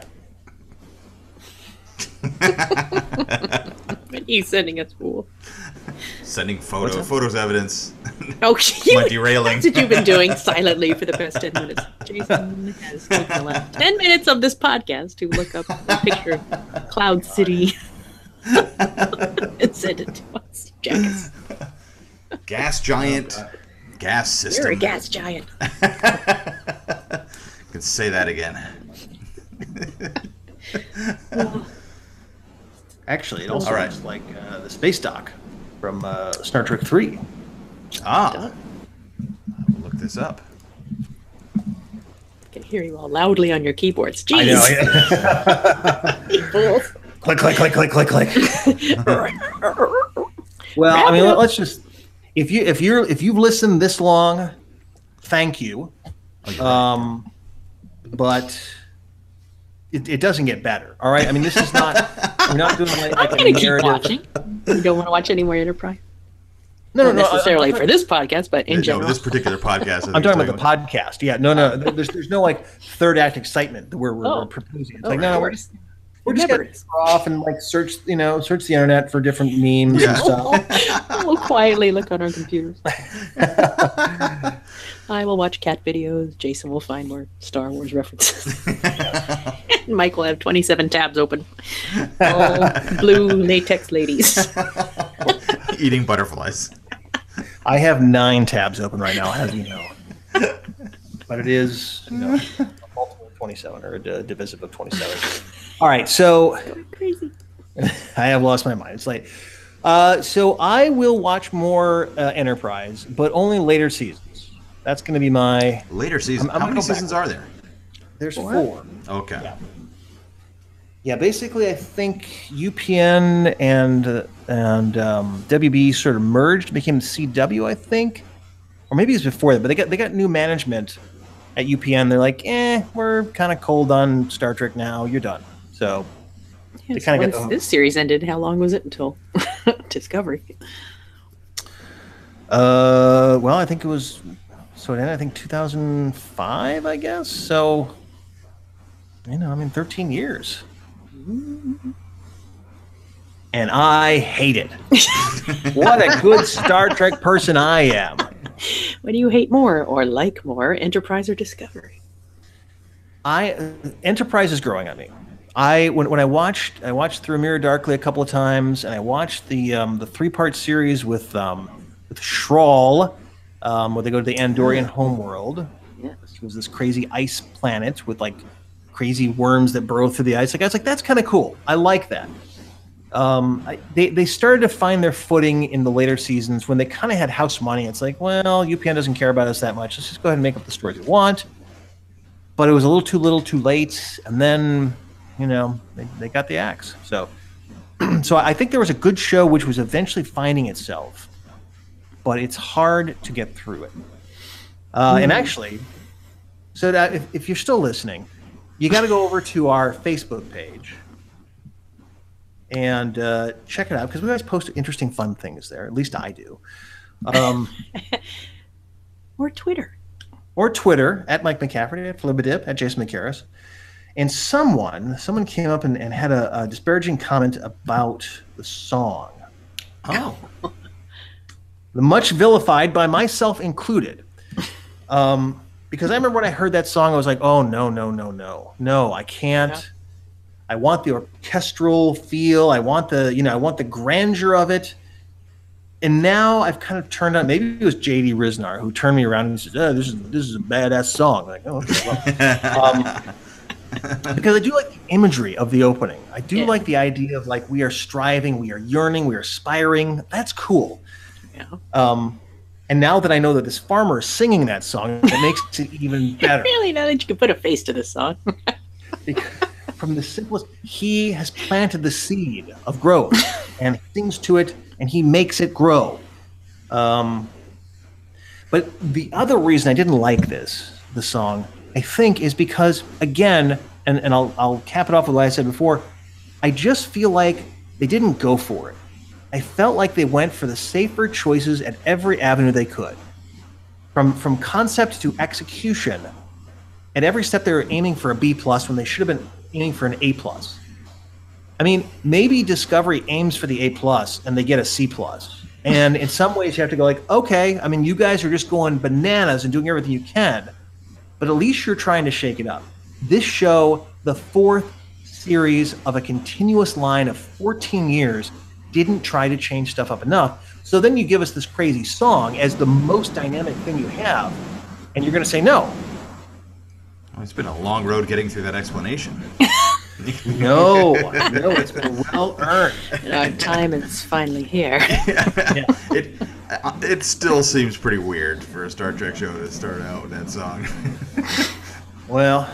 But he's sending us fool. Sending photos evidence. Oh, My derailing. That's what you've been doing silently for the past 10 minutes. Jason has taken the last 10 minutes of this podcast to look up a picture of Cloud City and send it to us. Jackass. Gas giant. Gas system. You're a gas giant. Can say that again. Actually, it also looks like the space dock from Star Trek 3. I'll look this up. I can hear you all loudly on your keyboards. Jeez. I know. Click, click, click, click, click, click. Well, I mean, let's just if you've listened this long, thank you. But it doesn't get better. All right. I mean, this is not. We're not doing like I'm going to keep watching. You don't want to watch any more Enterprise? No, Not necessarily for this podcast, but in general. This particular podcast. I'm talking about the podcast. Yeah, no. There's no like third act excitement that we're proposing. It's like we're just gonna go off and like search the internet for different memes and stuff. We'll quietly look on our computers. I will watch cat videos. Jason will find more Star Wars references. Mike will have 27 tabs open. All blue latex ladies. Eating butterflies. I have 9 tabs open right now, as you know. But it is, a multiple of 27 or a divisive of 27. All right, so crazy. I have lost my mind. It's late. So I will watch more Enterprise, but only later seasons. That's going to be my later season. How many seasons are there? There's 4. Okay. Yeah. Basically, I think UPN and WB sort of merged, became CW, I think, or maybe it was before that. But they got new management at UPN. They're like, we're kind of cold on Star Trek now. You're done. So they kind of this series ended. How long was it until Discovery? Well, I think it was. So it ended, I think, 2005, I guess. So, 13 years. And I hate it. What a good Star Trek person I am. What do you hate more or like more, Enterprise or Discovery? Enterprise is growing on me. When I watched Through a Mirror Darkly a couple of times, and I watched the 3-part series with Shral, where they go to the Andorian homeworld. Yes. It was this crazy ice planet with like crazy worms that burrow through the ice. Like I was like, that's kind of cool. I like that. They started to find their footing in the later seasons when they kind of had house money. It's like, well, UPN doesn't care about us that much. Let's just go ahead and make up the stories we want. But it was a little too late, and then they got the axe. So I think there was a good show which was eventually finding itself. But it's hard to get through it. And actually, So that if you're still listening, you got to go over to our Facebook page and check it out, because we always post interesting, fun things there. At least I do. Or Twitter. Or Twitter, at Mike McCafferty, at Flibadip, at Jason McCarris. And someone came up and had a disparaging comment about the song. Oh. Much vilified by myself included. Because I remember when I heard that song, I was like, oh, no, I can't. Yeah. I want the orchestral feel. I want the grandeur of it. And now I've kind of turned on. Maybe it was J.D. Riznar who turned me around and said, "This is a badass song." I'm like, oh, okay. Well. Because I do like the imagery of the opening. I do like the idea of like we are striving, we are yearning, we are aspiring. That's cool. Yeah. And now that I know that this farmer is singing that song, it makes it even better. Really, now that you can put a face to this song. From the simplest, he has planted the seed of growth, and he sings to it, and he makes it grow. But the other reason I didn't like the song, I think, is because, again, and I'll cap it off with what I said before, I just feel like they didn't go for it. I felt like they went for the safer choices at every avenue they could. From concept to execution, at every step they were aiming for a B+ when they should have been aiming for an A+. I mean, maybe Discovery aims for the A+ and they get a C+. And in some ways you have to go like, okay, I mean, you guys are just going bananas and doing everything you can, but at least you're trying to shake it up. This show, the 4th series of a continuous line of 14 years, didn't try to change stuff up enough. So then you give us this crazy song as the most dynamic thing you have, and you're going to say no. Well, it's been a long road getting through that explanation. No, it's been well earned. And our time is finally here. Yeah. It still seems pretty weird for a Star Trek show to start out with that song. Well,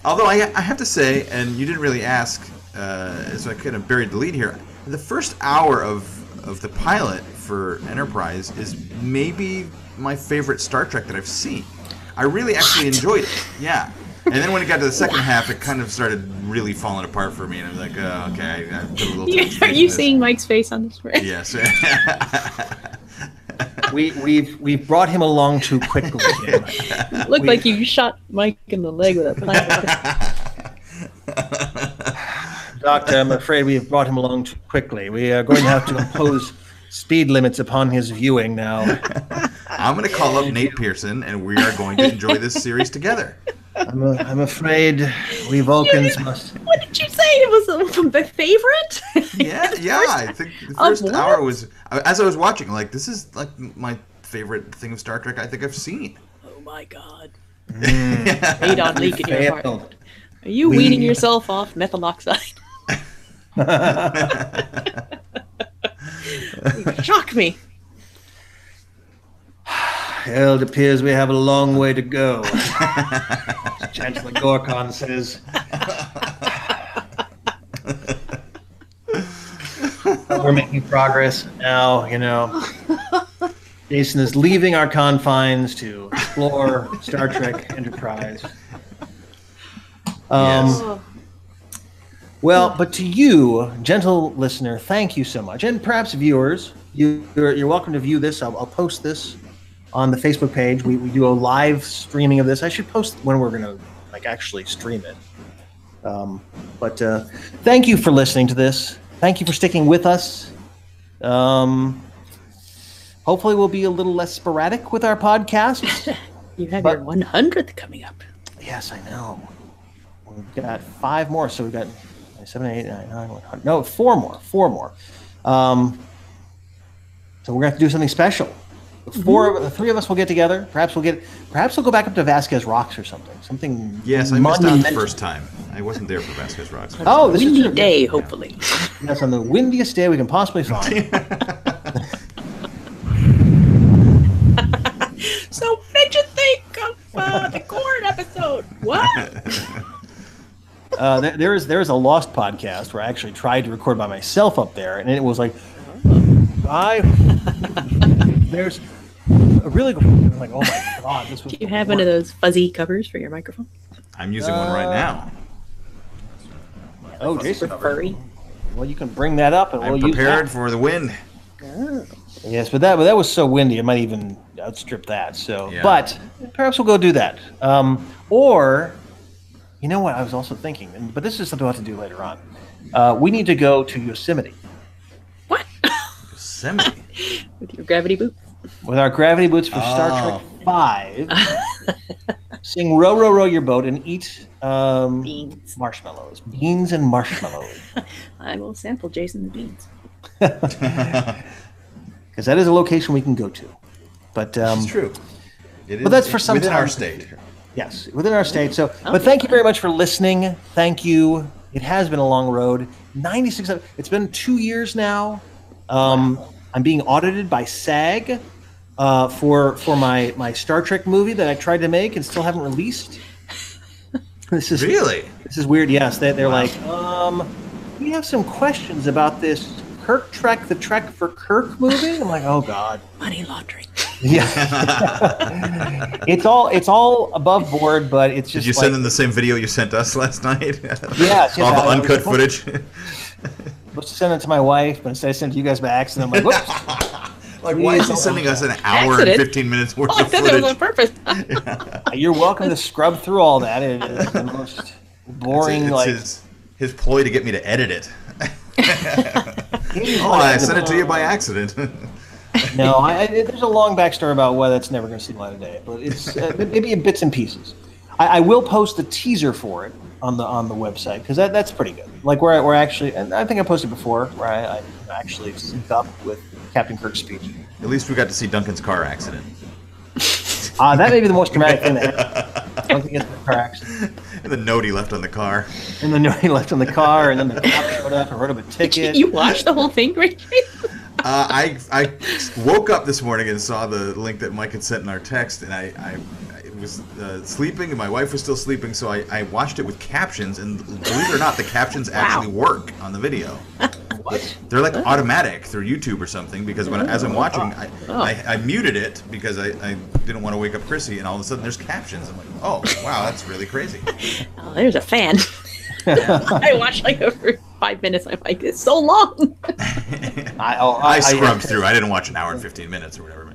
although I have to say, and you didn't really ask, so I kind of buried the lead here. The first hour of the pilot for Enterprise is maybe my favorite Star Trek that I've seen. I really actually enjoyed it. Yeah. And then when it got to the second half, it kind of started really falling apart for me, and I was like, oh, okay, I put a little. Are you seeing Mike's face on the screen? Yes. We've brought him along too quickly. Looked like you shot Mike in the leg with a pineapple. Doctor, I'm afraid we've brought him along too quickly. We are going to have to impose speed limits upon his viewing now. I'm going to call up Nate Pearson, and we are going to enjoy this series together. I'm afraid we Vulcans must. What did you say? It was my favorite? Yeah. I think the first hour was, as I was watching, like, this is like my favorite thing of Star Trek I think I've seen. Oh my God. Hate on leak in your heart. Are you weaning yourself off methyl oxide? Shock me. Well, it appears we have a long way to go. Chancellor Gorkon says. We're making progress now, Jason is leaving our confines to explore Star Trek Enterprise. Yes. Well, but to you, gentle listener, thank you so much. And perhaps viewers, you're welcome to view this. I'll post this on the Facebook page. We do a live streaming of this. I should post when we're going to actually stream it. But thank you for listening to this. Thank you for sticking with us. Hopefully we'll be a little less sporadic with our podcast. You have your 100th coming up. Yes, I know. We've got 5 more, so we've got 7, 8, 9, 9, 100. No, 4 more. So we're going to have to do something special. The 3 of us will get together. Perhaps we'll go back up to Vasquez Rocks or something. Yes, I missed out the first time. I wasn't there for Vasquez Rocks. Oh, this windy day, hopefully. Yes, on the windiest day we can possibly find. So what did you think of the Corn episode? What? There is a Lost podcast where I actually tried to record by myself up there, and it was like, there's a really good. I'm like, oh my god, this was. Do you have one of those fuzzy covers for your microphone? I'm using one right now. Oh, Jason. Furry. Well, you can bring that up, and I'm we'll use prepared that. for the wind. Oh. Yes, but that was so windy, I might even outstrip that. So, Yeah. but perhaps we'll go do that. Or, you know what? I was also thinking, but this is something we'll have to do later on. We need to go to Yosemite What? Yosemite. With your gravity boots? with our gravity boots for Star Trek V. Sing "Row, Row, Row Your Boat" and eat Beans. marshmallows, beans and marshmallows. I will sample Jason the beans. Because that is a location we can go to. But It's true. It But that's for some within time. our state. yes, within our state. So, but thank you very much for listening. Thank you. It has been a long road. 96. It's been 2 years now. I'm being audited by SAG for my Star Trek movie that I tried to make and still haven't released. This is Really? This is weird. Yes, they're like, we have some questions about this Kirk Trek, the Trek for Kirk movie. I'm like, oh god. Money laundering. Yeah. it's all above board, but it's just. Did you send them the same video you sent us last night? Yes, All the I was uncut supposed- footage. supposed to send it to my wife, but instead I sent it to you guys by accident. I'm like, whoops. Like, why is he sending us an hour Accident? and 15 minutes worth Oh, I of thought that was on footage? purpose. You're welcome to scrub through all that. It is the most boring, It's like. his ploy to get me to edit it. Oh, I sent it to you by accident. No, there's a long backstory about why that's never going to see the light of day, but it's maybe in bits and pieces. I will post the teaser for it on the website because that's pretty good. Like we're actually, and I think I posted before where I actually synced up with Captain Kirk's speech. At least we got to see Duncan's car accident. That may be the most dramatic thing that happened. I don't think it's the car accident. And the note he left on the car. And then he left on the car, and then the cop showed up and wrote him a ticket. You watched the whole thing, right? I woke up this morning and saw the link that Mike had sent in our text, and I was sleeping, and my wife was still sleeping, so I watched it with captions, and believe it or not, the captions actually work on the video. What? They're like automatic through YouTube or something, because as I'm watching, I muted it because I didn't want to wake up Chrissy, and all of a sudden there's captions. I'm like, oh, wow, that's really crazy. Oh, there's a fan. I watched like over 5 minutes. I'm like, it's so long. I scrubbed through. I didn't watch an hour and 15 minutes or whatever.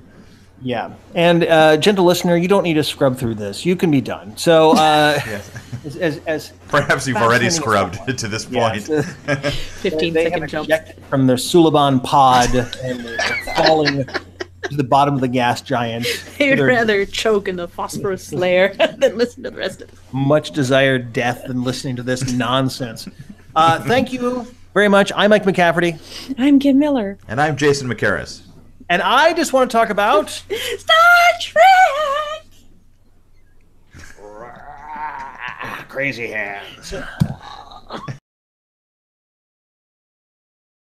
Yeah, and gentle listener, you don't need to scrub through this. You can be done. So, as Perhaps you've already fascinating as scrubbed possible. to this point. Yes, 15 they have second jump. ejected from their Suliban pod and they're falling to the bottom of the gas giant. They'd They're rather choke in the phosphorus layer than listen to the rest of it. much desired death than listening to this nonsense. Thank you very much. I'm Mike McCafferty, I'm Kim Miller. And I'm Jason McCarris. and I just want to talk about Star Trek! crazy hands.